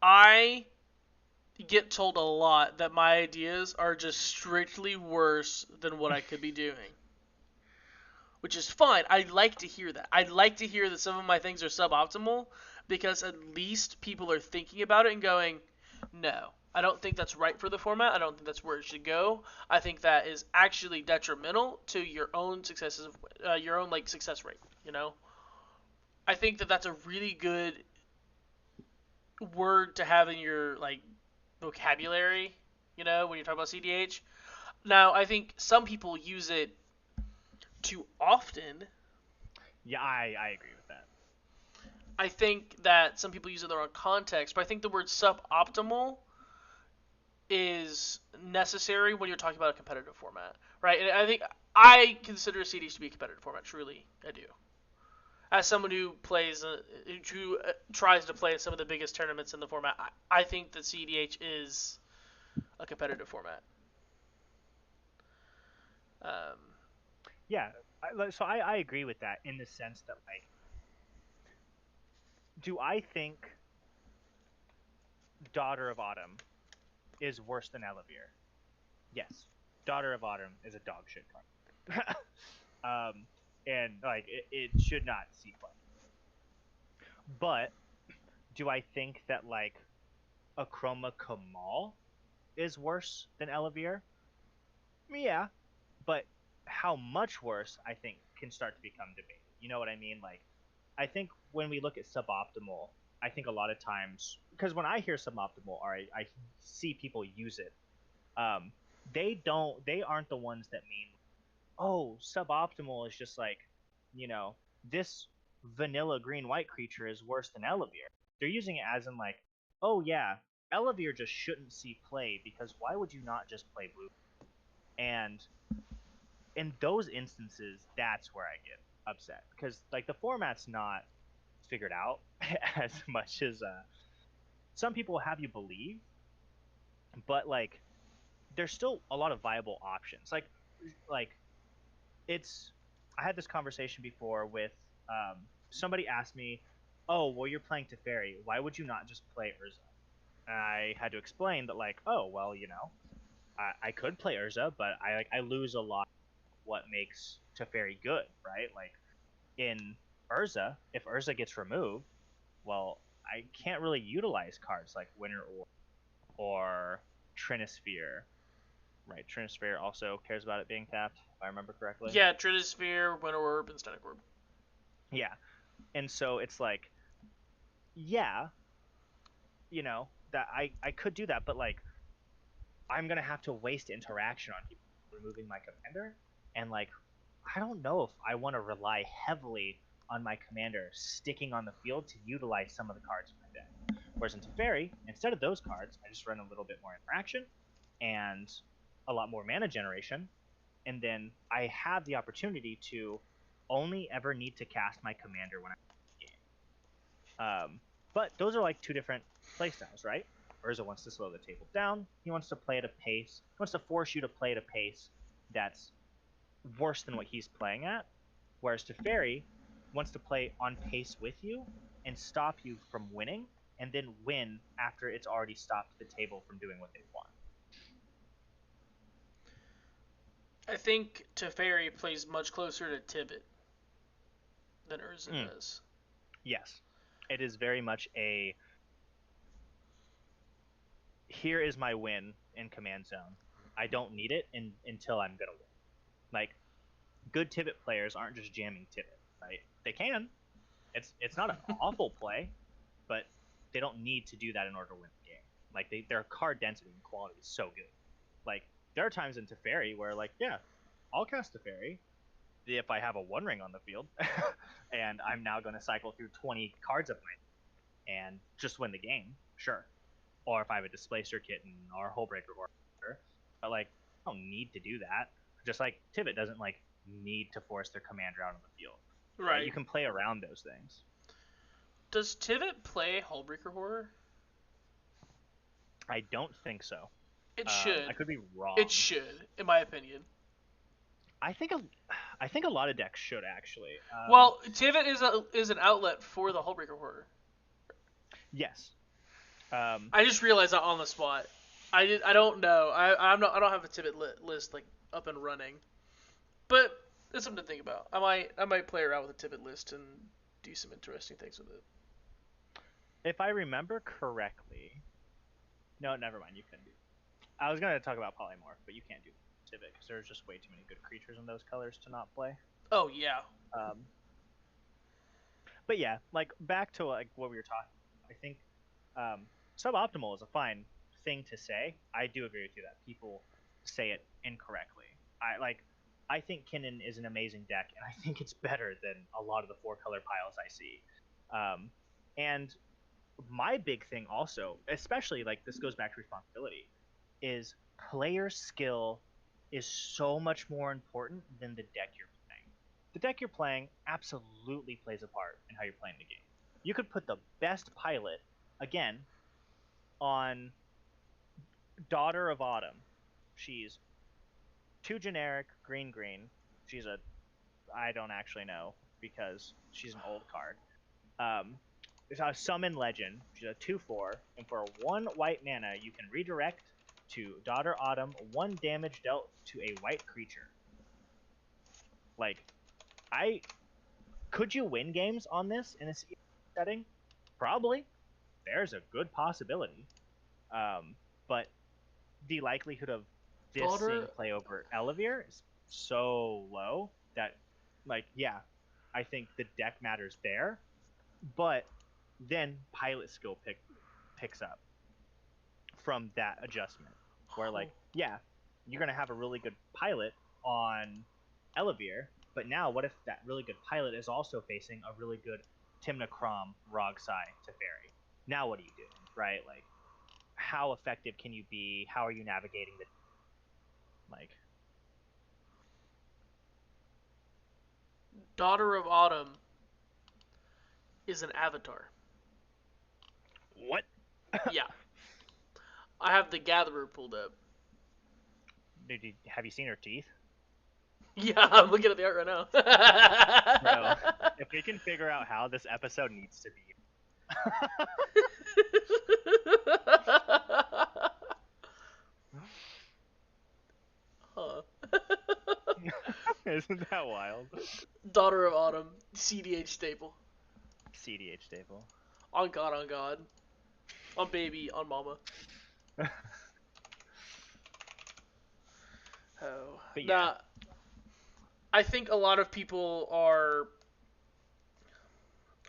I get told a lot that my ideas are just strictly worse than what I could be doing. Which is fine. I'd like to hear that. I'd like to hear that some of my things are suboptimal because at least people are thinking about it and going, no, I don't think that's right for the format. I don't think that's where it should go. I think that is actually detrimental to your own successes, your own like success rate. I think that that's a really good word to have in your like vocabulary. When you talk about cEDH. Now, I think some people use it too often. Yeah, I agree with that. I think that some people use it in the wrong context, but I think the word suboptimal is necessary when you're talking about a competitive format, right? And I think I consider cEDH to be a competitive format. Truly, I do. As someone who plays, who tries to play in some of the biggest tournaments in the format, I think that cEDH is a competitive format. Yeah, so I agree with that in the sense that, like, do I think Daughter of Autumn is worse than Elevere? Yes. Daughter of Autumn is a dog shit card. And, like, it should not see play. But do I think that, like, Akroma Kamal is worse than Elevere? Yeah. But how much worse, I think, can start to become debated. You know what I mean? Like, I think when we look at suboptimal, I think a lot of times, because when I hear suboptimal, or I see people use it, um, they aren't the ones that mean, oh, suboptimal is just like, this vanilla green white creature is worse than Elevere. They're using it as in like, oh yeah, Elevere just shouldn't see play because why would you not just play blue? And in those instances, that's where I get upset because like the format's not figured out as much as some people have you believe, but like there's still a lot of viable options. Like it's I had this conversation before with somebody asked me, "Oh, well, you're playing Teferi. Why would you not just play Urza?" And I had to explain that, like, oh, well, I could play Urza, but I lose a lot. What makes Teferi good, right? Like in Urza, if Urza gets removed, well, I can't really utilize cards like Winter or Trinisphere, right? Trinisphere also cares about it being tapped, if I remember correctly. Yeah, Trinisphere, Winter Orb, and Static Orb. Yeah, and so it's like, yeah, that I could do that, but like I'm gonna have to waste interaction on people removing my commander, and like I don't know if I want to rely heavily on my commander sticking on the field to utilize some of the cards in my deck. Whereas in Teferi, instead of those cards, I just run a little bit more interaction and a lot more mana generation, and then I have the opportunity to only ever need to cast my commander when I'm in the game. But those are like two different playstyles, right? Urza wants to slow the table down. He wants to play at a pace. He wants to force you to play at a pace that's worse than what he's playing at. Whereas Teferi wants to play on pace with you and stop you from winning, and then win after it's already stopped the table from doing what they want. I think Teferi plays much closer to Tivit than Urza does. Yes. It is very much a here is my win in command zone. I don't need it until I'm gonna win. Like good Tivit players aren't just jamming Tivit, right? They can. It's not an awful play, but they don't need to do that in order to win the game. Like their card density and quality is so good. Like there are times in Teferi where like, yeah, I'll cast Teferi if I have a One Ring on the field, and I'm now going to cycle through 20 cards of mine and just win the game, sure. Or if I have a Displacer Kitten or a Hullbreaker or whatever. But like, I don't need to do that. Just like Tivit doesn't like need to force their commander out on the field. Right. You can play around those things. Does Tivit play Hullbreaker Horror? I don't think so. It should. I could be wrong. It should, in my opinion. I think a lot of decks should actually. Well, Tivit is an outlet for the Hullbreaker Horror. Yes. I just realized that on the spot. I don't know. I don't have a Tivit list like up and running, but it's something to think about. I might play around with a Tivit list and do some interesting things with it. If I remember correctly, no, never mind. You can do. I was gonna talk about Polymorph, but you can't do Tivit because there's just way too many good creatures in those colors to not play. Oh yeah. But yeah, like back to like what we were talking about, I think suboptimal is a fine thing to say. I do agree with you that people say it incorrectly. I think Kinnan is an amazing deck, and I think it's better than a lot of the 4-color piles I see. And my big thing also, especially like this goes back to responsibility, is player skill is so much more important than the deck you're playing. The deck you're playing absolutely plays a part in how you're playing the game. You could put the best pilot, again, on Daughter of Autumn. She's 2 generic, green. She's a, I don't actually know because she's an old card. It's a Summon Legend. She's a 2/4, and for 1 white mana, you can redirect to Daughter Autumn 1 damage dealt to a white creature. Like, could you win games on this in a setting? Probably. There's a good possibility. But the likelihood of this seeing play over Elevir is so low that, like, yeah, I think the deck matters there. But then pilot skill picks up from that adjustment. Where, like, yeah, you're going to have a really good pilot on Elevir, but now what if that really good pilot is also facing a really good Timna Krom, Rogsai, Teferi? Now what are you doing, right? Like, how effective can you be? How are you navigating the... Like... Daughter of Autumn is an avatar. What? Yeah. I have the Gatherer pulled up. Have you seen her teeth? Yeah, I'm looking at the art right now. Bro, if we can figure out how this episode needs to be. Huh. Isn't that wild? Daughter of Autumn, cEDH staple. cEDH staple. On God, on God. On baby, on mama. Oh. But yeah. Nah, I think a lot of people are.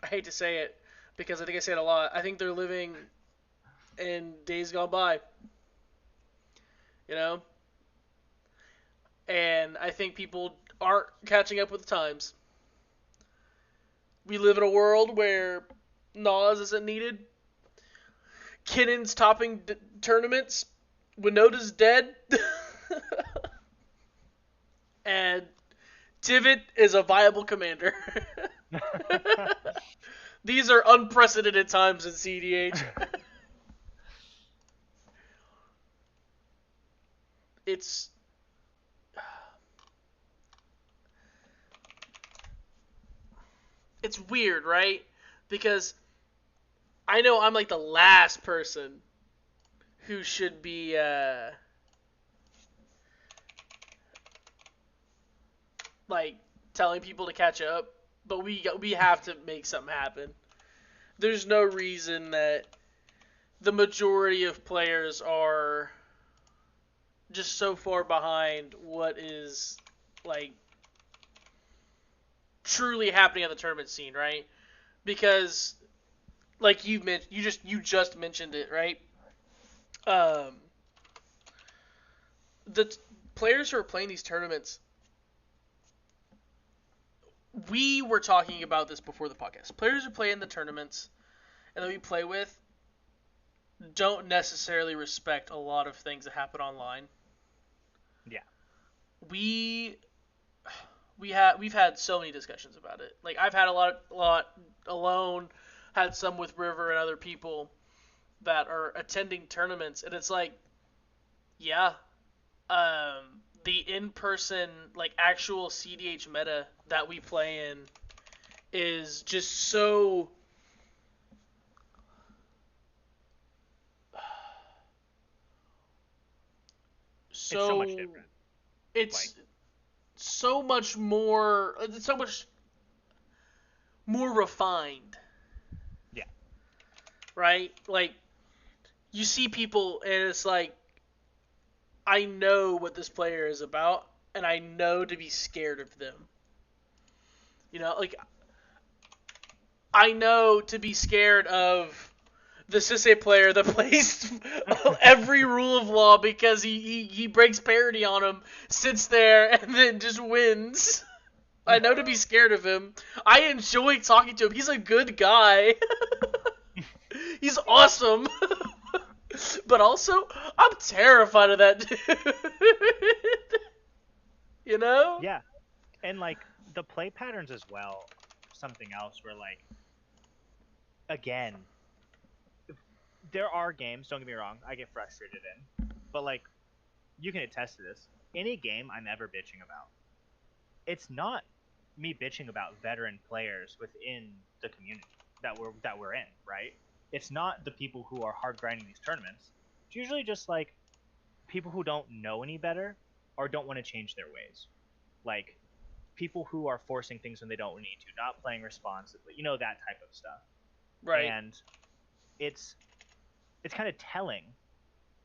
I hate to say it because I think I say it a lot. I think they're living in days gone by. You know? And I think people aren't catching up with the times. We live in a world where Nas isn't needed. Kinnon's topping tournaments. Winota's dead. And Tivit is a viable commander. These are unprecedented times in cEDH. It's weird, right? Because I know I'm like the last person who should be like telling people to catch up, but we have to make something happen. There's no reason that the majority of players are just so far behind what is like truly happening at the tournament scene, right? Because like you just mentioned it, right? Um, the players who are playing these tournaments, we were talking about this before the podcast. Players who play in the tournaments and that we play with don't necessarily respect a lot of things that happen online. Yeah. We've had so many discussions about it. Like I've had a lot alone, had some with River and other people that are attending tournaments, and it's like, yeah, the in-person like actual cEDH meta that we play in is just so It's so much different. It's like, so much more. It's so much more refined. Yeah. Right? Like, you see people, and it's like, I know what this player is about, and I know to be scared of them. You know, like, I know to be scared of the Sisse player that plays every rule of law because he breaks parity on him, sits there, and then just wins. I know to be scared of him. I enjoy talking to him. He's a good guy. He's awesome. But also, I'm terrified of that dude. You know? Yeah. And like the play patterns as well, something else where like again, there are games, don't get me wrong, I get frustrated in. But like you can attest to this. Any game I'm ever bitching about, it's not me bitching about veteran players within the community that we're in, right? It's not the people who are hard grinding these tournaments. It's usually just like people who don't know any better or don't want to change their ways. Like people who are forcing things when they don't need to, not playing responsibly, that type of stuff. Right. And it's kind of telling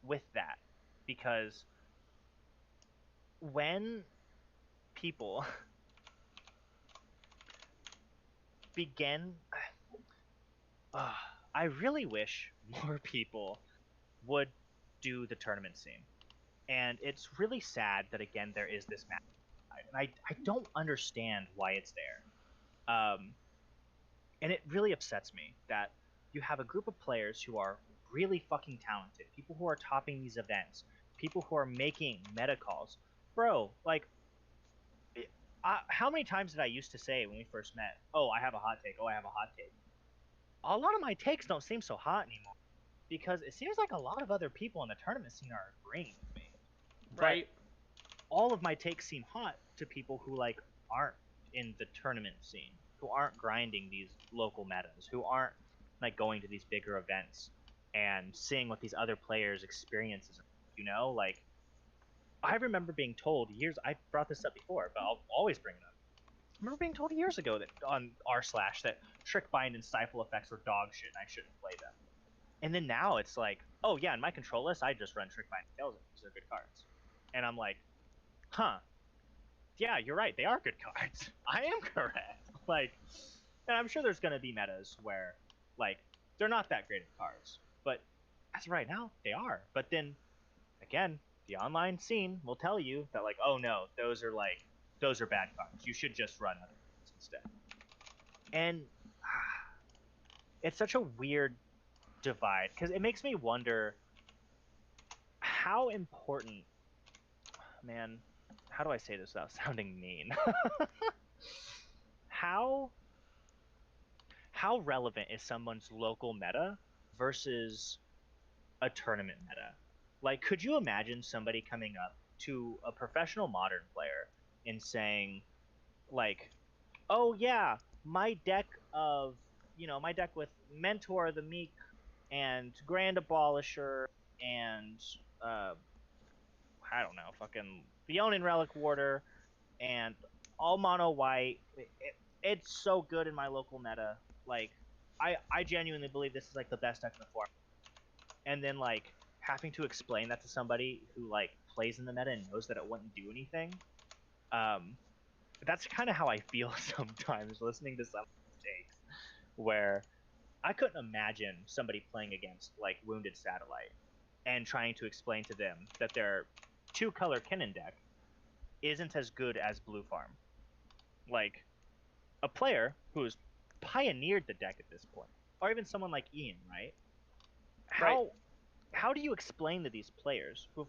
with that because when people begin I really wish more people would do the tournament scene. And it's really sad that again there is this match. And I don't understand why it's there. And it really upsets me that you have a group of players who are really fucking talented, people who are topping these events, people who are making meta calls. Bro, like, how many times did I used to say when we first met, oh, I have a hot take, oh, I have a hot take? A lot of my takes don't seem so hot anymore because it seems like a lot of other people in the tournament scene are agreeing with me. Right. But all of my takes seem hot to people who like aren't in the tournament scene, who aren't grinding these local metas, who aren't like going to these bigger events and seeing what these other players' experiences are. Like I remember being told years. I brought this up before, but I'll always bring it up. I remember being told years ago that on r slash that trick bind and stifle effects were dog shit and I shouldn't play them. And then now it's like, oh yeah, in my control list I just run trick bind and tails because they're good cards. And I'm like, huh, yeah, you're right, they are good cards. I am correct. Like, and I'm sure there's gonna be metas where like they're not that great of cards, but as of right now they are. But then again, the online scene will tell you that like, oh no, those are bad cards. You should just run other cards instead. And it's such a weird divide because it makes me wonder how important, man, how do I say this without sounding mean? how how relevant is someone's local meta versus a tournament meta? Like, could you imagine somebody coming up to a professional modern player and saying, like, oh yeah, my deck of, my deck with Mentor the Meek and Grand Abolisher and I don't know, fucking Leonin Relic Warder and all mono white. It's so good in my local meta. Like, I genuinely believe this is like the best deck in the form. And then like having to explain that to somebody who like plays in the meta and knows that it wouldn't do anything. That's kind of how I feel sometimes listening to some takes, where I couldn't imagine somebody playing against like Wounded Satellite and trying to explain to them that their 2-color Kinnan deck isn't as good as Blue Farm. Like, a player who's pioneered the deck at this point, or even someone like Ian, right? How do you explain to these players who've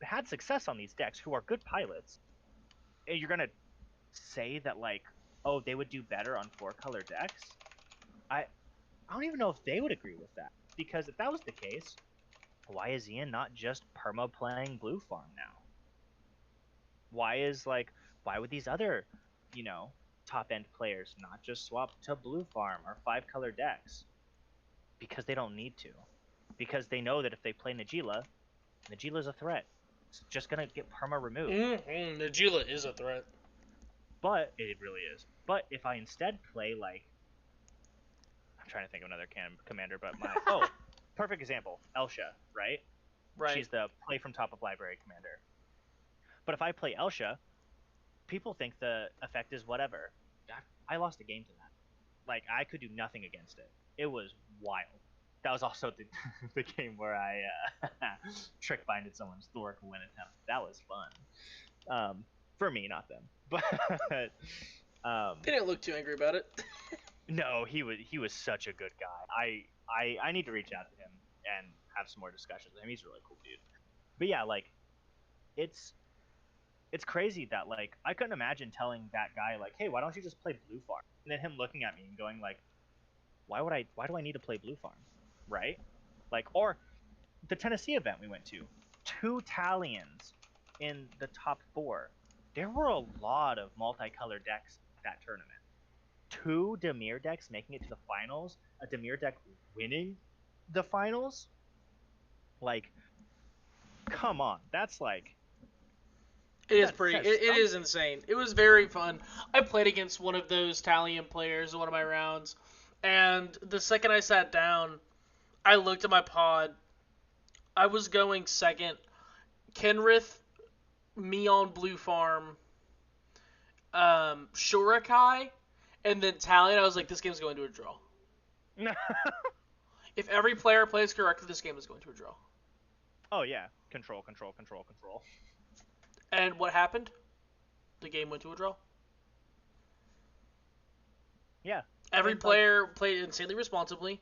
had success on these decks, who are good pilots, and you're gonna say that like, oh, they would do better on 4-color decks? I don't even know if they would agree with that, because if that was the case, why is Ian not just perma playing Blue Farm now? Why would these other, top end players not just swap to Blue Farm or 5-color decks? Because they don't need to. Because they know that if they play Najeela's a threat. It's just gonna get perma removed. Najeela is a threat. But it really is. But if I instead play like, I'm trying to think of another commander, but perfect example, Elsha, right? Right. She's the play from top of library commander. But if I play Elsha, people think the effect is whatever. I lost a game to that. Like, I could do nothing against it. It was wild. That was also the game where I trick binded someone's Thoric win attempt. That was fun. For me, not them. But they didn't look too angry about it. No, he was such a good guy. I need to reach out to him and have some more discussions with him. He's a really cool dude. But yeah, like, it's crazy that like I couldn't imagine telling that guy like, hey, why don't you just play Blue Farm? And then him looking at me and going like, why do I need to play Blue Farm? Right? Like, or the Tennessee event we went to, 2 Talions in the top 4. There were a lot of multicolored decks at that tournament. 2 Dimir decks making it to the finals, a Dimir deck winning the finals. Like, come on, that's like, it is pretty. It is insane. It was very fun. I played against one of those Talion players in one of my rounds, and the second I sat down, I looked at my pod. I was going second. Kenrith, me on Blue Farm, Shurikai, and then Talion. I was like, this game's going to a draw. If every player plays correctly, this game is going to a draw. Oh yeah, control. And what happened? The game went to a draw. Yeah. Every player played insanely responsibly.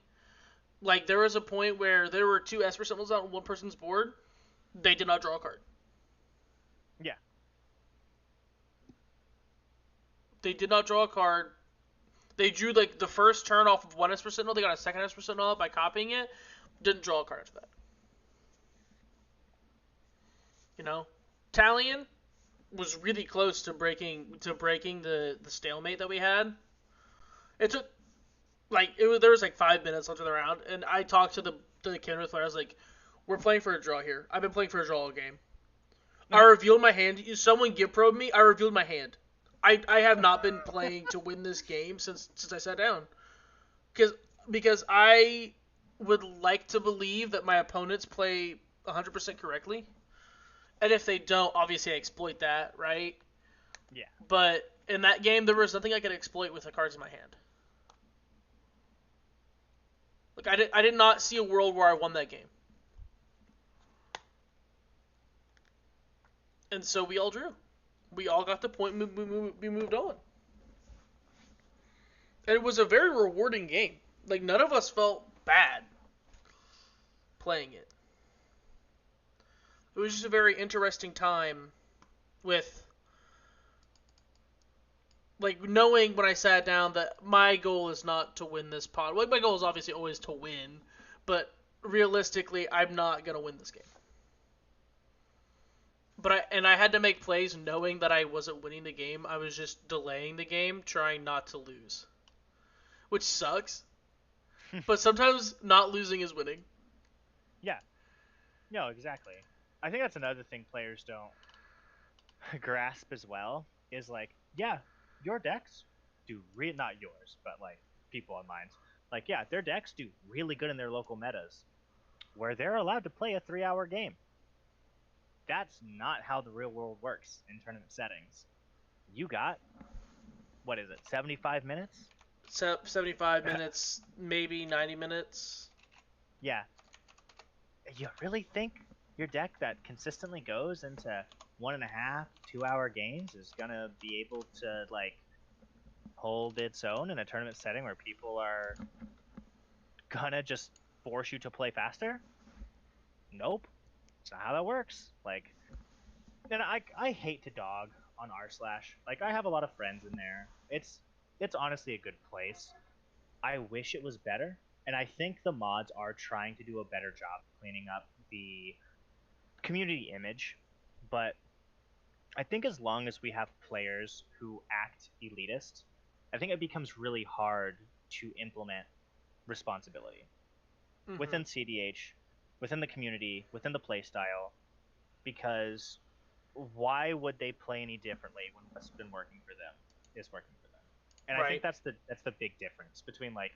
Like, there was a point where there were 2 Esper Sentinels on one person's board. They did not draw a card. Yeah. They did not draw a card. They drew, like, the first turn off of one Esper Sentinel. They got a second Esper Sentinel by copying it. Didn't draw a card after that. You know? Talion was really close to breaking the stalemate that we had. It took, like, there was like 5 minutes left of the round, and I talked to the Kenrith player. I was like, we're playing for a draw here. I've been playing for a draw all game. I revealed my hand. Someone gift probed me. I revealed my hand. I have not been playing to win this game since I sat down. Because because I would like to believe that my opponents play 100% correctly, and if they don't, obviously I exploit that, right? Yeah. But in that game, there was nothing I could exploit with the cards in my hand. Like I did not see a world where I won that game, and so we all drew. We all got the point. We moved on, and it was a very rewarding game. Like none of us felt bad playing it. It was just a very interesting time with like knowing when I sat down that my goal is not to win this pot. Like my goal is obviously always to win, but realistically, I'm not gonna win this game. But I had to make plays knowing that I wasn't winning the game. I was just delaying the game, trying not to lose, which sucks. But sometimes not losing is winning. Yeah. No, exactly. I think that's another thing players don't grasp as well is like, yeah, your decks do not yours, but like people on mine. Like, yeah, their decks do really good in their local metas where they're allowed to play a 3-hour game. That's not how the real world works in tournament settings. You got, what is it, 75 minutes? 75 minutes, maybe 90 minutes. Yeah. You really think your deck that consistently goes into 1.5, 2-hour games is gonna be able to like hold its own in a tournament setting where people are gonna just force you to play faster? Nope. That's not how that works. Like, and I hate to dog on r slash. Like, I have a lot of friends in there. It's honestly a good place. I wish it was better, and I think the mods are trying to do a better job cleaning up the community image, but I think as long as we have players who act elitist, I think it becomes really hard to implement responsibility within cEDH, within the community, within the playstyle, because why would they play any differently when what's been working for them is working for them? And I think Right. that's the big difference between like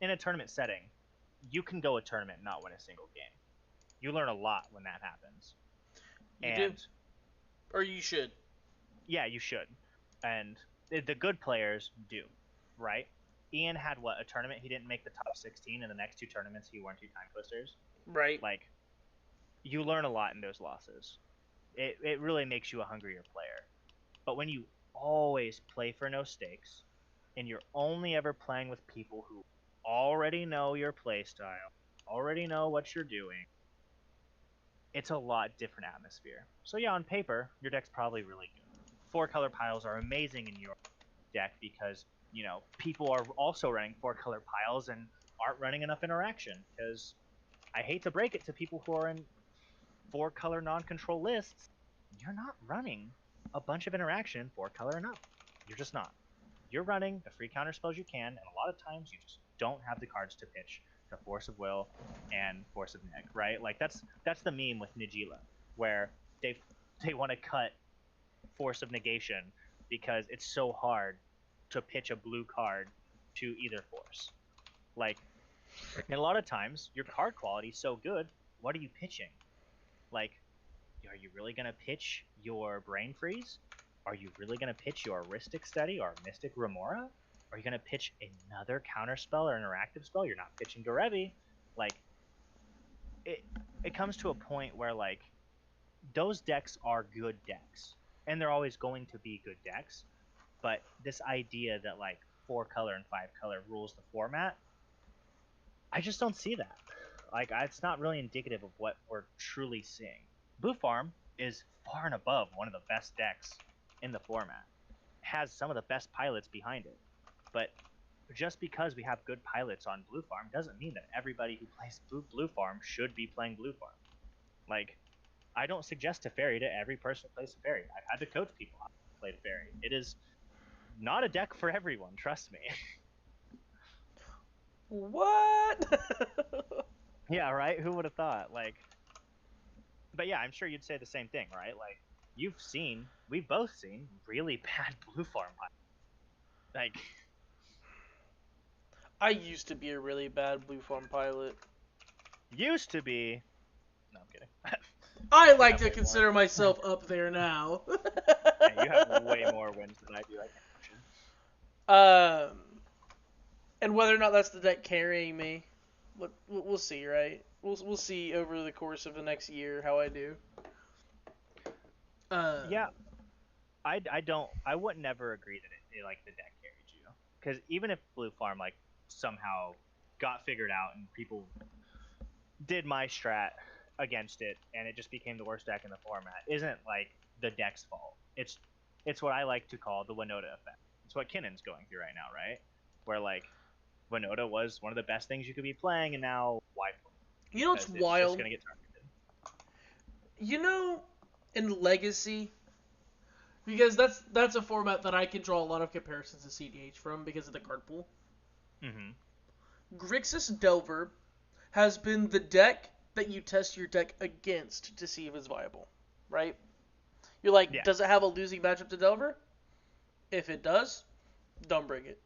in a tournament setting, you can go a tournament and not win a single game. You learn a lot when that happens. You do. And Or you should. yeah, you should. And the good players do, right? Ian had what, a tournament he didn't make the top 16, and the next two tournaments he won 2 time twisters. Right. Like, you learn a lot in those losses. It really makes you a hungrier player. But when you always play for no stakes, and you're only ever playing with people who already know your playstyle, already know what you're doing, it's a lot different atmosphere. So yeah, on paper, your deck's probably really good. 4-color piles are amazing in your deck because, people are also running 4-color piles and aren't running enough interaction. Because I hate to break it to people who are in 4-color non-control lists, you're not running a bunch of interaction 4-color and up. You're just not. You're running the free counter spells you can, and a lot of times you just don't have the cards to pitch to Force of Will and Force of Neg, right? Like that's the meme with Nigila, where they want to cut Force of Negation because it's so hard to pitch a blue card to either force. Like, and a lot of times your card quality is so good, what are you pitching? Like, are you really gonna pitch your Brain Freeze? Are you really gonna pitch your Aristic Study or Mystic Remora? Are you gonna pitch another counter spell or interactive spell? You're not pitching Gorevi. Like, it comes to a point where like those decks are good decks, and they're always going to be good decks. But this idea that like 4-color and 5-color rules the format, I just don't see that. Like, it's not really indicative of what we're truly seeing. Blue Farm is far and above one of the best decks in the format. It has some of the best pilots behind it. But just because we have good pilots on Blue Farm doesn't mean that everybody who plays Blue Farm should be playing Blue Farm. Like, I don't suggest Teferi to every person who plays Teferi. I've had to coach people how to play Teferi. It is not a deck for everyone, trust me. What? Yeah, right? Who would have thought? Like, but yeah, I'm sure you'd say the same thing, right? Like we've both seen really bad blue farm like I used to be a really bad blue farm pilot. used to be. No, I'm kidding. I You like have to way more. consider myself up there now. Hey, you have way more wins than I do. I can't imagine. um, and whether or not that's the deck carrying me, we'll see, right? We'll see over the course of the next year how I do. Yeah, I would never agree that like the deck carried you, because even if blue farm like somehow got figured out and people did my strat against it and it just became the worst deck in the format, isn't like the deck's fault. It's what I like to call the Winota effect. It's what Kinnon's going through right now, right? Where like Winota was one of the best things you could be playing, and now why play? You know what's Because it's just wild? gonna get targeted. You know, in Legacy, because that's a format that I can draw a lot of comparisons to cEDH from because of the card pool. Mm-hmm. Grixis Delver has been the deck that you test your deck against to see if it's viable, right? You're like, Yeah. does it have a losing matchup to Delver? If it does, don't bring it.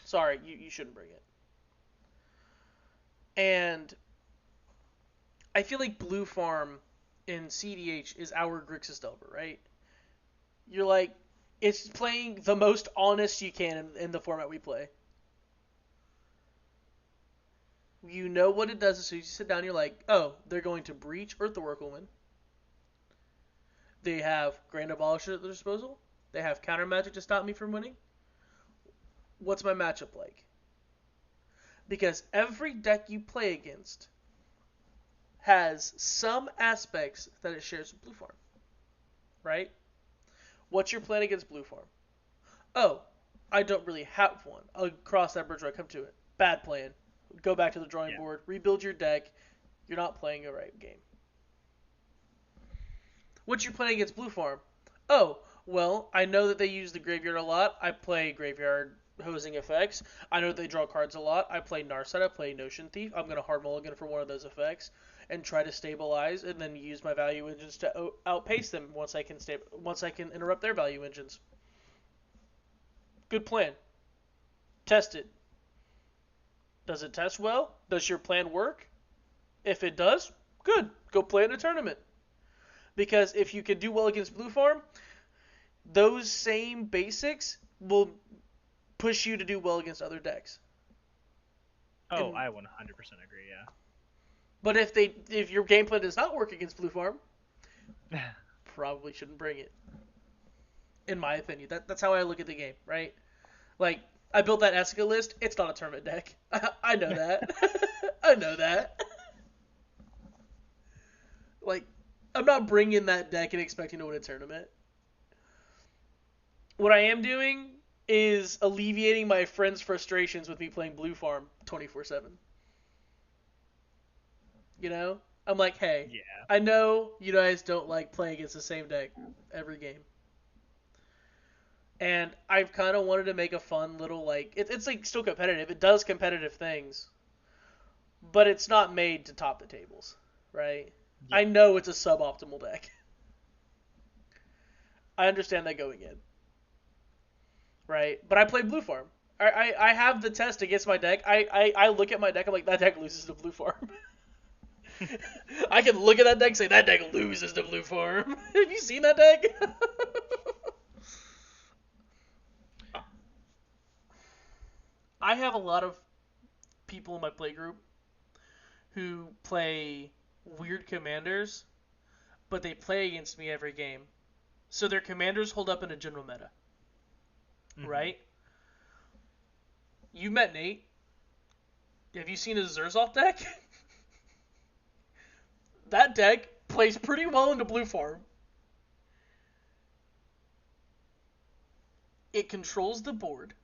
Sorry, you shouldn't bring it. And I feel like Blue Farm in cEDH is our Grixis Delver, right? You're like, it's playing the most honest you can in the format we play. You know what it does as soon as you sit down. You're like, oh, they're going to breach Earth the Workwoman. They have Grand Abolisher at their disposal. They have counter magic to stop me from winning. What's my matchup like? Because every deck you play against has some aspects that it shares with Blue Farm, right? What's your plan against Blue Farm? Oh, I don't really have one. I'll cross that bridge when I come to it. Bad plan. Go back to the drawing Yeah. board, rebuild your deck. You're not playing a right game. What's your plan against Blue Farm? Oh, well, I know that they use the graveyard a lot. I play graveyard hosing effects. I know that they draw cards a lot. I play Narset. I play Notion Thief. I'm going to hard mulligan for one of those effects and try to stabilize and then use my value engines to outpace them once I can interrupt their value engines. Good plan. Test it. Does it test well? Does your plan work? If it does, good. Go play in a tournament. Because if you can do well against Blue Farm, those same basics will push you to do well against other decks. Oh, And I 100% agree. but if your game plan does not work against Blue Farm, Yeah. probably shouldn't bring it. In my opinion, that's how I look at the game, right? Like I built that Esca list. It's not a tournament deck. I know that. I know that. Like I'm not bringing that deck and expecting to win a tournament. What I am doing is alleviating my friends' frustrations with me playing Blue Farm 24/7. You know? I'm like, hey, Yeah. I know you guys don't like playing against the same deck every game. And I've kind of wanted to make a fun little, like, it's like still competitive. It does competitive things, but it's not made to top the tables, right? I Yeah. know it's a suboptimal deck. I understand that going in, right? But I play Blue Farm. I have the test against my deck. I look at my deck. I'm like, that deck loses to Blue Farm. I can look at that deck and say, that deck loses to Blue Farm. Have you seen that deck? I have a lot of people in my playgroup who play weird commanders, but they play against me every game. So their commanders hold up in a general meta, Mm-hmm. right? You met Nate. Have you seen his Zerzoff deck? That deck plays pretty well into Blue Farm. It controls the board,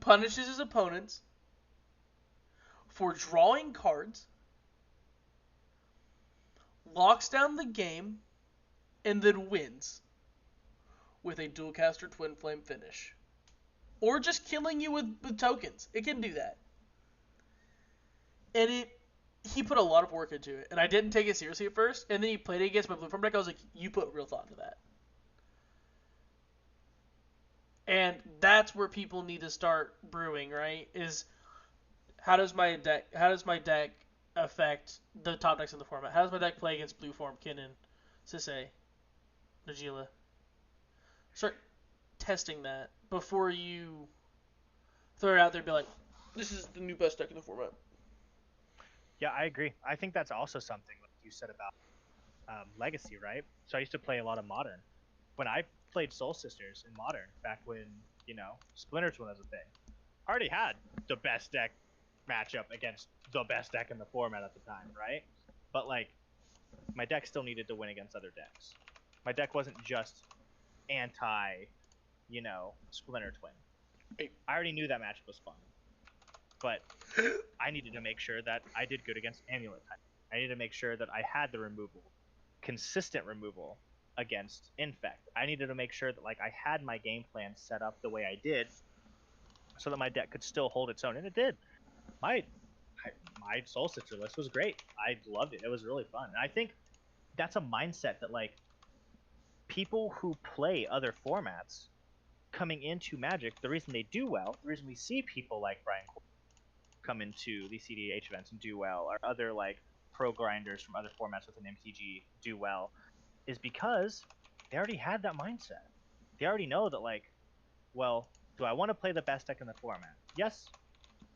punishes his opponents for drawing cards, locks down the game, and then wins with a dual caster twin flame finish. Or just killing you with tokens. It can do that. And he put a lot of work into it, and I didn't take it seriously at first. And then he played it against my blue farm deck. I was like, you put real thought into that, and that's where people need to start brewing. Right? Is how does my deck affect the top decks in the format? How does my deck play against blue form, Kinnan, Sisay, Najila? Start testing that before you throw it out there and be like, this is the new best deck in the format. Yeah, I agree. I think that's also something like you said about Legacy, right? So I used to play a lot of Modern. When I played Soul Sisters in Modern, back when, Splinter Twin was a thing, I already had the best deck matchup against the best deck in the format at the time, right? But, like, my deck still needed to win against other decks. My deck wasn't just anti, Splinter Twin. I already knew that matchup was fun. But I needed to make sure that I did good against Amulet type. I needed to make sure that I had the removal, consistent removal against Infect. I needed to make sure that I had my game plan set up the way I did, so that my deck could still hold its own, and it did. My my Soul Sister list was great. I loved it. It was really fun, and I think that's a mindset that people who play other formats coming into Magic, the reason they do well, the reason we see people like Brian come into the cEDH events and do well, or other pro grinders from other formats within MTG do well, is because they already had that mindset. They already know that well, do I want to play the best deck in the format? Yes,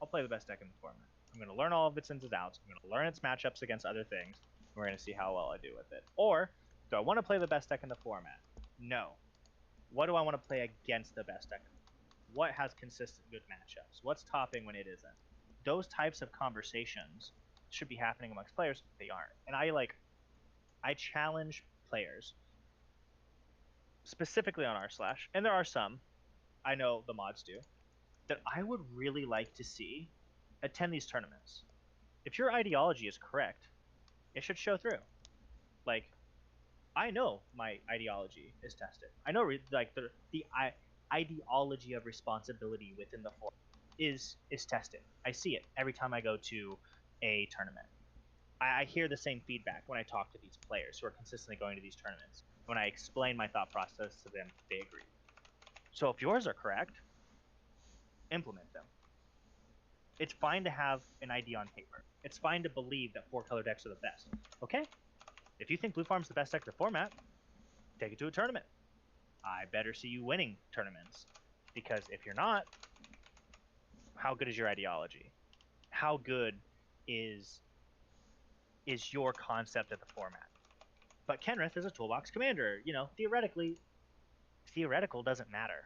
I'll play the best deck in the format. I'm going to learn all of its ins and outs. I'm going to learn its matchups against other things. And we're going to see how well I do with it. Or do I want to play the best deck in the format? No. What do I want to play against the best deck? What has consistent good matchups? What's topping when it isn't? Those types of conversations should be happening amongst players. They aren't. And I challenge players, specifically on r/, and there are some, I know the mods do, that I would really like to see attend these tournaments. If your ideology is correct, it should show through. I know my ideology is tested. I know the ideology of responsibility within the form is tested. I see it every time I go to a tournament. I hear the same feedback when I talk to these players who are consistently going to these tournaments. When I explain my thought process to them, they agree. So if yours are correct, implement them. It's fine to have an idea on paper. It's fine to believe that 4-color decks are the best. Okay? If you think Blue Farm's the best deck in the format, take it to a tournament. I better see you winning tournaments. Because if you're not, how good is your ideology? How good is your concept of the format? But Kenrith is a toolbox commander. Theoretical doesn't matter.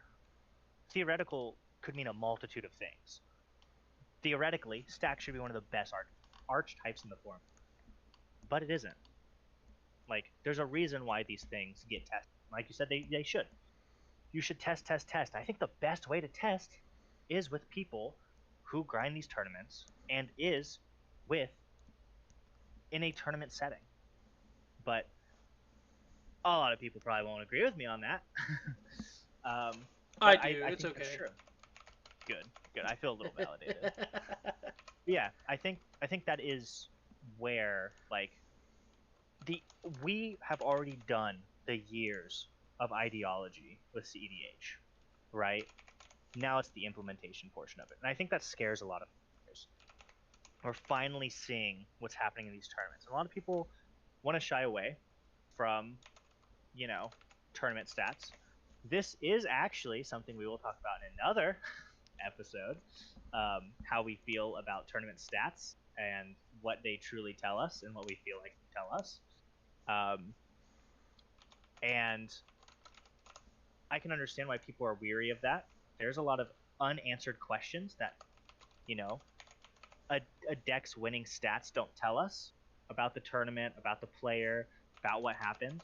Theoretical could mean a multitude of things. Theoretically, Stack should be one of the best archetypes in the format. But it isn't. There's a reason why these things get tested. Like you said, they should. You should test. I think the best way to test is with people who grind these tournaments and is in a tournament setting. But a lot of people probably won't agree with me on that. I do. It's okay. That's true. Good. I feel a little validated. Yeah, I think that is where we have already done the years of ideology with cEDH, right? Now it's the implementation portion of it, and I think that scares a lot of players. We're finally seeing what's happening in these tournaments. A lot of people want to shy away from, tournament stats. This is actually something we will talk about in another episode, how we feel about tournament stats and what they truly tell us and what we feel like they tell us. And I can understand why people are weary of that. There's a lot of unanswered questions that, a deck's winning stats don't tell us about the tournament, about the player, about what happened.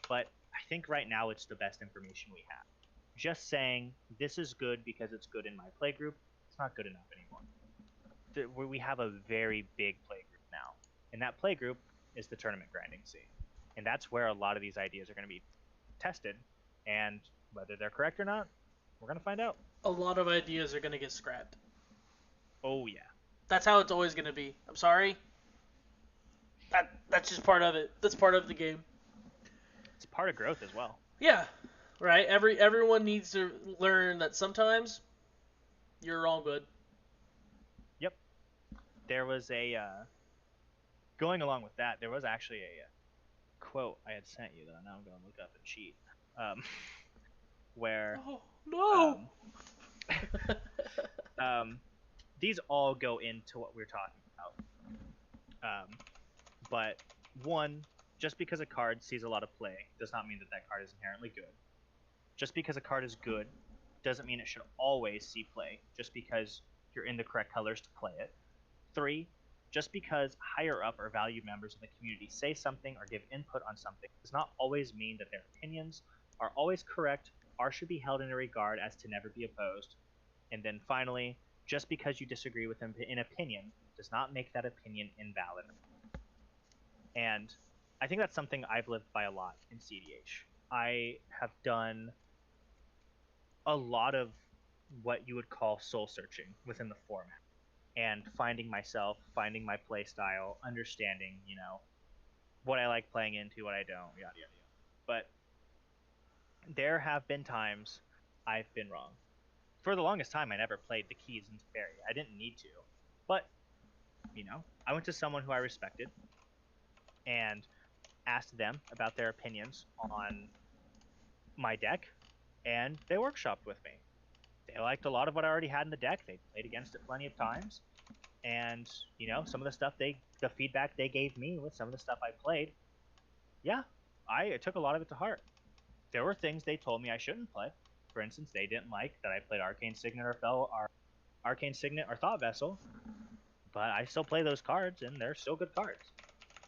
But I think right now it's the best information we have. Just saying this is good because it's good in my play group, it's not good enough anymore. We have a very big play group now, and that play group is the tournament grinding scene. And that's where a lot of these ideas are going to be tested, and whether they're correct or not, we're going to find out. A lot of ideas are going to get scrapped. Oh, yeah. That's how it's always going to be. I'm sorry. That's just part of it. That's part of the game. It's part of growth as well. Yeah, right. Everyone needs to learn that sometimes you're wrong, bud. Yep. There was a going along with that. There was actually a quote I had sent you that now I'm going to look up and cheat. Um, where Oh no. um, um, these all go into what we're talking about. But one, just because a card sees a lot of play does not mean that that card is inherently good. Just because a card is good doesn't mean it should always see play, just because you're in the correct colors to play it. Three, just because higher up or valued members of the community say something or give input on something does not always mean that their opinions are always correct or should be held in a regard as to never be opposed. And then finally, just because you disagree with them in opinion does not make that opinion invalid. And I think that's something I've lived by a lot in cEDH. I have done a lot of what you would call soul searching within the format and finding myself, finding my play style, understanding, what I like playing into, what I don't, yada, yada, yada. But there have been times I've been wrong. For the longest time, I never played the keys into Fairy. I didn't need to. But, I went to someone who I respected and asked them about their opinions on my deck, and they workshopped with me. They liked a lot of what I already had in the deck. They played against it plenty of times, and some of the stuff the feedback they gave me with some of the stuff I played, yeah, I took a lot of it to heart. There were things they told me I shouldn't play. For instance, they didn't like that I played Arcane Signet or Thought Vessel, but I still play those cards, and they're still good cards.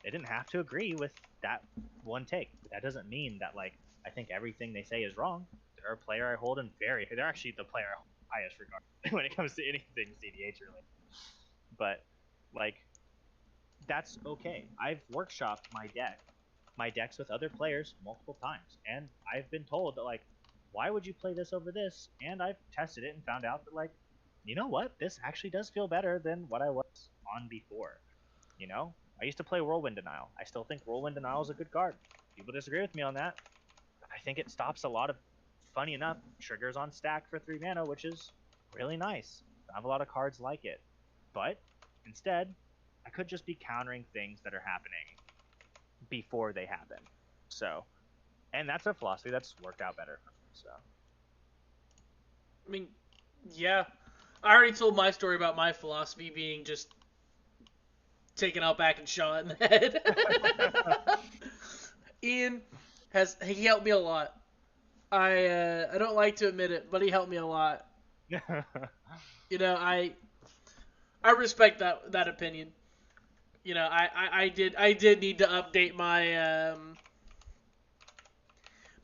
They didn't have to agree with that one take. That doesn't mean that I think everything they say is wrong. They're a player I hold in they're actually the player I hold in highest regard when it comes to anything cEDH related. But that's okay. I've workshopped my decks with other players multiple times, and I've been told that why would you play this over this? And I've tested it and found out that you know what, this actually does feel better than what I was on before. I used to play Whirlwind Denial. I still think Whirlwind Denial is a good card. People disagree with me on that. I think it stops a lot of, funny enough, triggers on stack for 3 mana, which is really nice. I have a lot of cards like it. But instead, I could just be countering things that are happening before they happen. So, and that's a philosophy that's worked out better for me. So, I mean, yeah. I already told my story about my philosophy being just taken out back and shot in the head. Ian he helped me a lot. I don't like to admit it, but he helped me a lot. I respect that opinion. I did need to update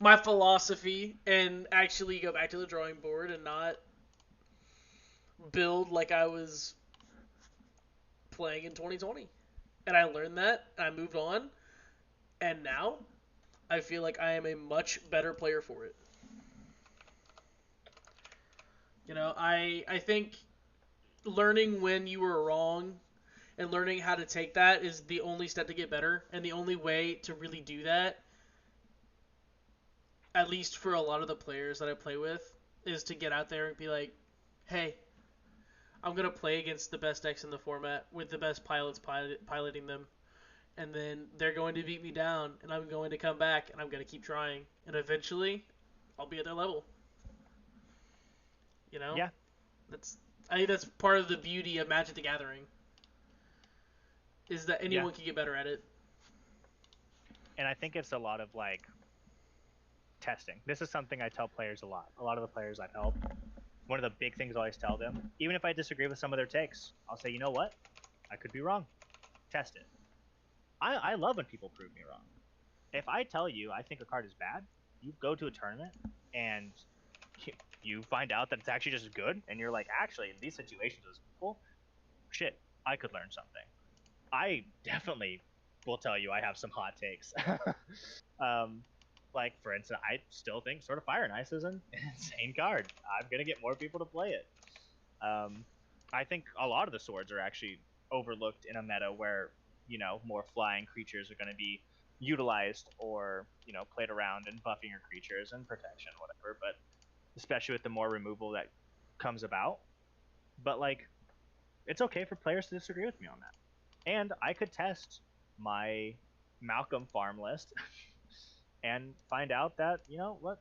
my philosophy and actually go back to the drawing board and not build like I was playing in 2020. And I learned that, and I moved on, and now I feel like I am a much better player for it. I think learning when you were wrong and learning how to take that is the only step to get better, and the only way to really do that, at least for a lot of the players that I play with, is to get out there and be like, hey, I'm going to play against the best decks in the format with the best pilots piloting them. And then they're going to beat me down, and I'm going to come back, and I'm going to keep trying. And eventually, I'll be at their level. Yeah. I think that's part of the beauty of Magic the Gathering, is that anyone can get better at it. And I think it's a lot of testing. This is something I tell players a lot. A lot of the players I've helped, one of the big things I always tell them, even if I disagree with some of their takes, I'll say, you know what? I could be wrong. Test it. I love when people prove me wrong. If I tell you I think a card is bad, you go to a tournament and you find out that it's actually just good, and you're like, actually, in these situations as people, shit, I could learn something. I definitely will tell you I have some hot takes. For instance, I still think Sword of Fire and Ice is an insane card. I'm gonna get more people to play it. I think a lot of the swords are actually overlooked in a meta where more flying creatures are going to be utilized or played around and buffing your creatures and protection, whatever. But especially with the more removal that comes about, but like it's okay for players to disagree with me on that, and I could test my Malcolm farm list and find out that what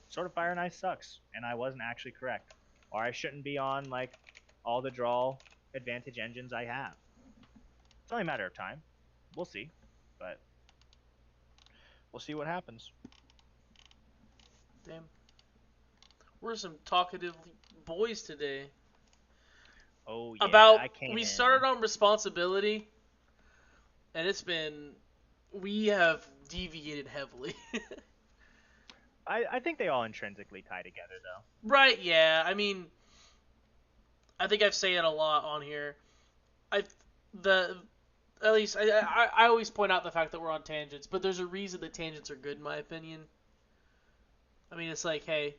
Sword of Fire and Ice sucks, and I wasn't actually correct, or I shouldn't be on like all the draw advantage engines I have. It's only a matter of time. We'll see, but we'll see what happens. Damn. We're some talkative boys today. Oh yeah, I came We in. started on responsibility, and we have deviated heavily. I think they all intrinsically tie together though. Right, yeah. I mean, I think I've said it a lot on here. I at least I always point out the fact that we're on tangents, but there's a reason that tangents are good in my opinion. I mean, it's like, hey,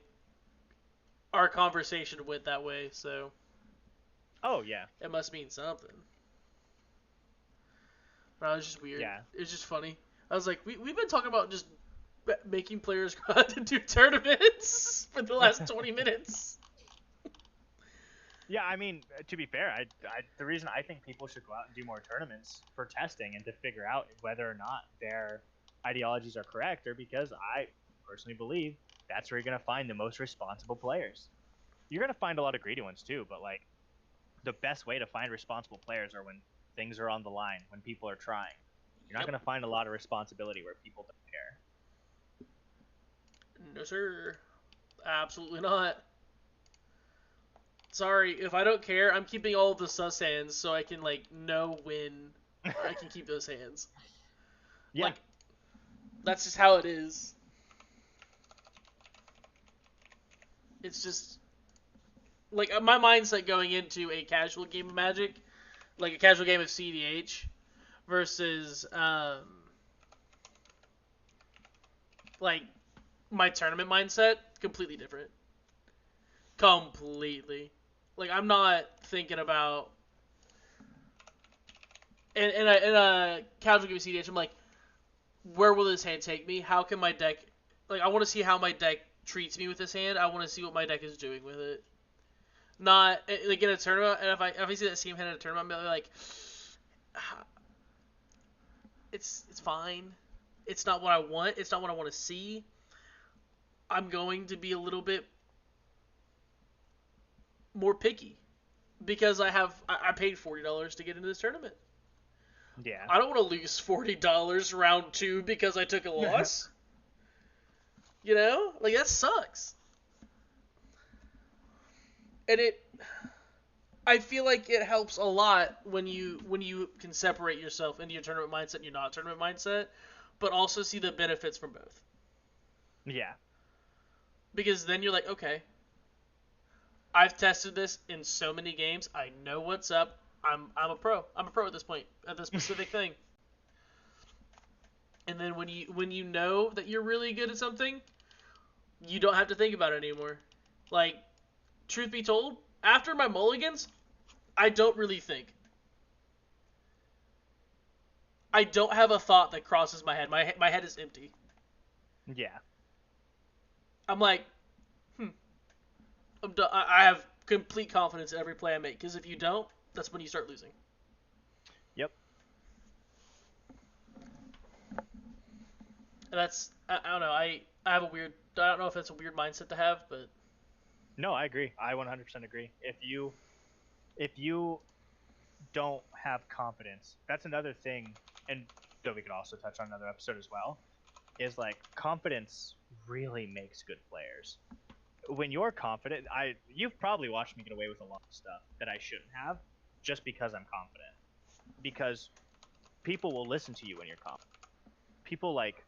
our conversation went that way, so Oh yeah. it must mean something. But it was just weird. Yeah. It was just funny. I was like, we've been talking about just making players go out to do tournaments for the last 20 minutes. Yeah, I mean, to be fair, the reason I think people should go out and do more tournaments for testing and to figure out whether or not their ideologies are correct, or because I personally believe that's where you're gonna find the most responsible players. You're gonna find a lot of greedy ones too, but like the best way to find responsible players are when things are on the line, when people are trying. You're not gonna find a lot of responsibility where people don't care. No, sir. Absolutely not. Sorry, if I don't care, I'm keeping all of the sus hands so I can like know when I can keep those hands. Yeah. Like, that's just how it is. It's just like my mindset going into a casual game of Magic, like a casual game of cEDH, versus like my tournament mindset, completely different. Completely. Like, I'm not thinking about in a casual game of cEDH. I'm like, where will this hand take me? How can my deck? Like, I want to see how my deck treats me with this hand. I want to see what my deck is doing with it. Not like in a tournament. And if I see that same hand in a tournament, I'm like, it's fine. It's not what I want. It's not what I want to see. I'm going to be a little bit more picky because I paid $40 to get into this tournament. Yeah. I don't want to lose $40 round 2 because I took a loss. You know? Like, that sucks. And I feel like it helps a lot when you can separate yourself into your tournament mindset and your not tournament mindset, but also see the benefits from both. Yeah. Because then you're like, okay, I've tested this in so many games. I know what's up. I'm a pro. I'm a pro at this point at this specific thing. And then when you know that you're really good at something, you don't have to think about it anymore. Like, truth be told, after my mulligans, I don't really think. I don't have a thought that crosses my head. My head is empty. Yeah. I'm like, I have complete confidence in every play I make. Because if you don't, that's when you start losing. Yep. And that's, I don't know, I have a weird, I don't know if that's a weird mindset to have, but... No, I agree. I 100% agree. If you don't have confidence, that's another thing, and though we could also touch on another episode as well, is like confidence really makes good players. When you're confident, you've probably watched me get away with a lot of stuff that I shouldn't have just because I'm confident. Because people will listen to you when you're confident. People like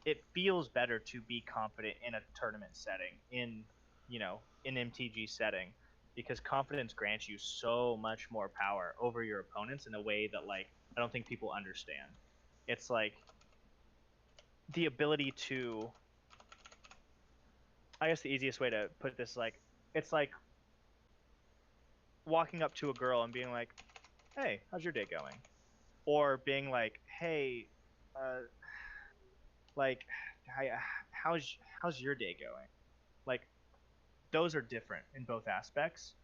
it feels better to be confident in a tournament setting, in an MTG setting, because confidence grants you so much more power over your opponents in a way that like I don't think people understand. It's like the ability to, I guess the easiest way to put this, like it's like walking up to a girl and being like, "Hey, how's your day going?" or being like, hey, uh, like, hi, how's your day going? Like, those are different in both aspects.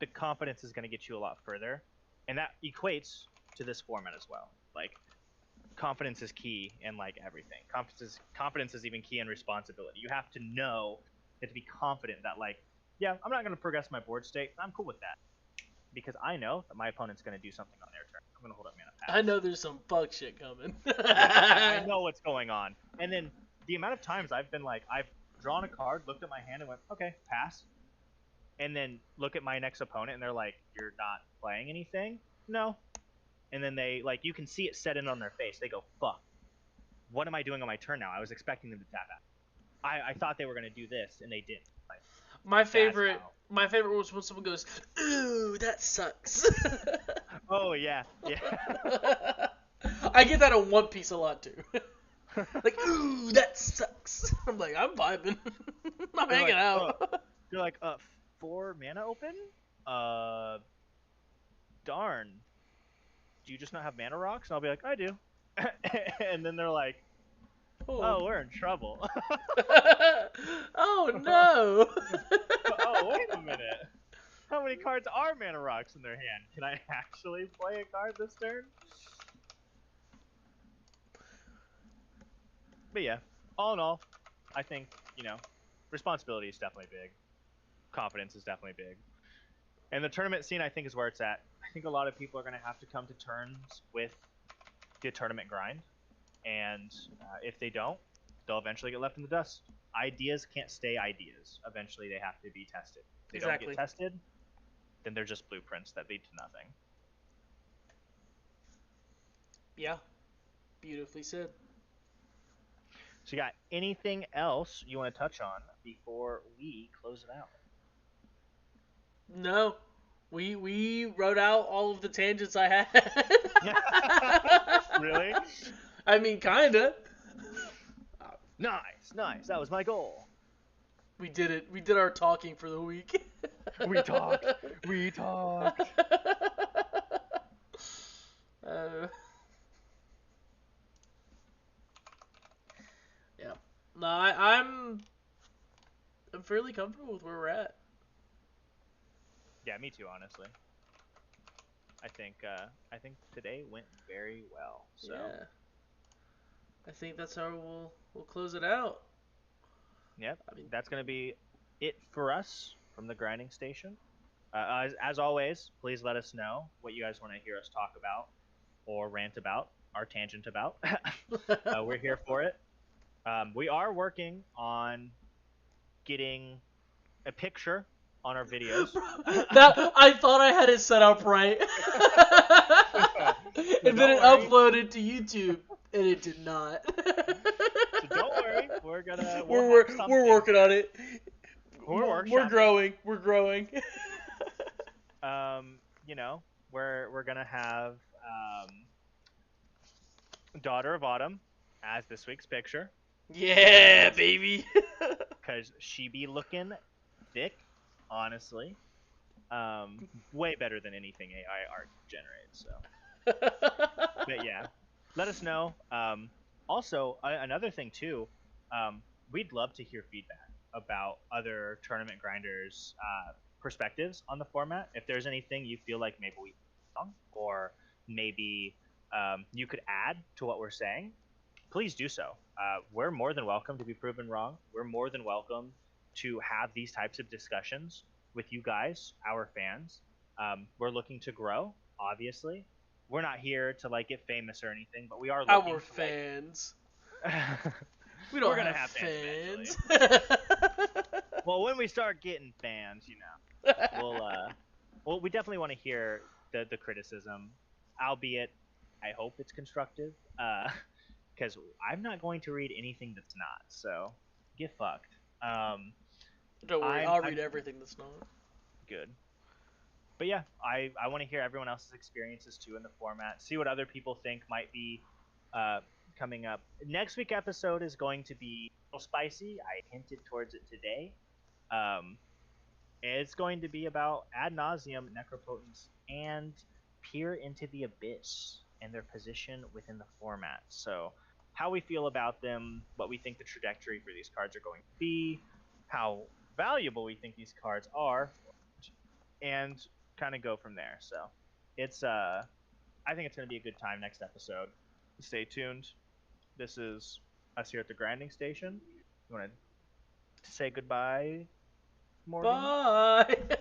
The confidence is going to get you a lot further, and that equates to this format as well. Like, confidence is key in like everything. Confidence is even key in responsibility. You have to know, you have to be confident that like, yeah, I'm not going to progress my board state. I'm cool with that because I know that my opponent's going to do something on their turn. I'm going to hold up mana I pass. know there's some fuck shit coming. Yeah, I know what's going on. And then the amount of times I've been like, I've drawn a card, looked at my hand, and went, okay, pass. And then look at my next opponent, and they're like, you're not playing anything? No. And then they, like, you can see it set in on their face. They go, fuck. What am I doing on my turn now? I was expecting them to tap out. I thought they were going to do this, and they didn't. Like, my favorite was when someone goes, "Ooh, that sucks." Oh, yeah. Yeah. I get that on One Piece a lot, too. Like, ooh, that sucks. I'm like, I'm vibing. I'm hanging out. They're like, 4 mana open? Darn. Do you just not have mana rocks? And I'll be like, I do. And then they're like, oh, we're in trouble. Oh, no. Oh, wait a minute. How many cards are mana rocks in their hand? Can I actually play a card this turn? But yeah, all in all, I think, responsibility is definitely big. Confidence is definitely big. And the tournament scene, I think, is where it's at. I think a lot of people are going to have to come to terms with the tournament grind. And if they don't, they'll eventually get left in the dust. Ideas can't stay ideas. Eventually, they have to be tested. If they don't get tested, then they're just blueprints that lead to nothing. Yeah. Beautifully said. So you got anything else you want to touch on before we close it out? No. We wrote out all of the tangents I had. Really? I mean, kinda. Nice. That was my goal. We did it. We did our talking for the week. We talked. Yeah. No, I'm fairly comfortable with where we're at. Yeah, me too, honestly. I think today went very well. So yeah. I think that's how we'll close it out. Yep. I mean, that's gonna be it for us from the grinding station. As always, please let us know what you guys want to hear us talk about, or rant about, or tangent about. We're here for it. We are working on getting a picture on our videos. That I thought I had it set up right, and then it uploaded to YouTube, and it did not. So don't worry, we're working on it. We're growing. We're growing. We're gonna have Daughter of Autumn as this week's picture. Yeah, baby. Because she be looking thick, honestly. Way better than anything AI art generates. So, but yeah, let us know. Also, another thing too, we'd love to hear feedback about other tournament grinders' perspectives on the format. If there's anything you feel like maybe we wrong, or maybe you could add to what we're saying, please do so. We're more than welcome to be proven wrong. We're more than welcome to have these types of discussions with you guys, our fans. We're looking to grow, obviously. We're not here to like get famous or anything, but we are looking our to, fans. We don't have fans. Well, when we start getting fans, we definitely want to hear the criticism, albeit I hope it's constructive. Because I'm not going to read anything that's not. So get fucked. Don't worry, I'll read everything that's not. Good. But yeah, I want to hear everyone else's experiences too in the format. See what other people think might be coming up. Next week episode is going to be a little spicy. I hinted towards it today. It's going to be about ad nauseum necropotence and peer into the abyss. and their position within the format. So, how we feel about them, what we think the trajectory for these cards are going to be, how valuable we think these cards are, and kind of go from there. So, it's I think it's going to be a good time next episode. Stay tuned. This is us here at the grinding station. You want to say goodbye, Morgan? Bye.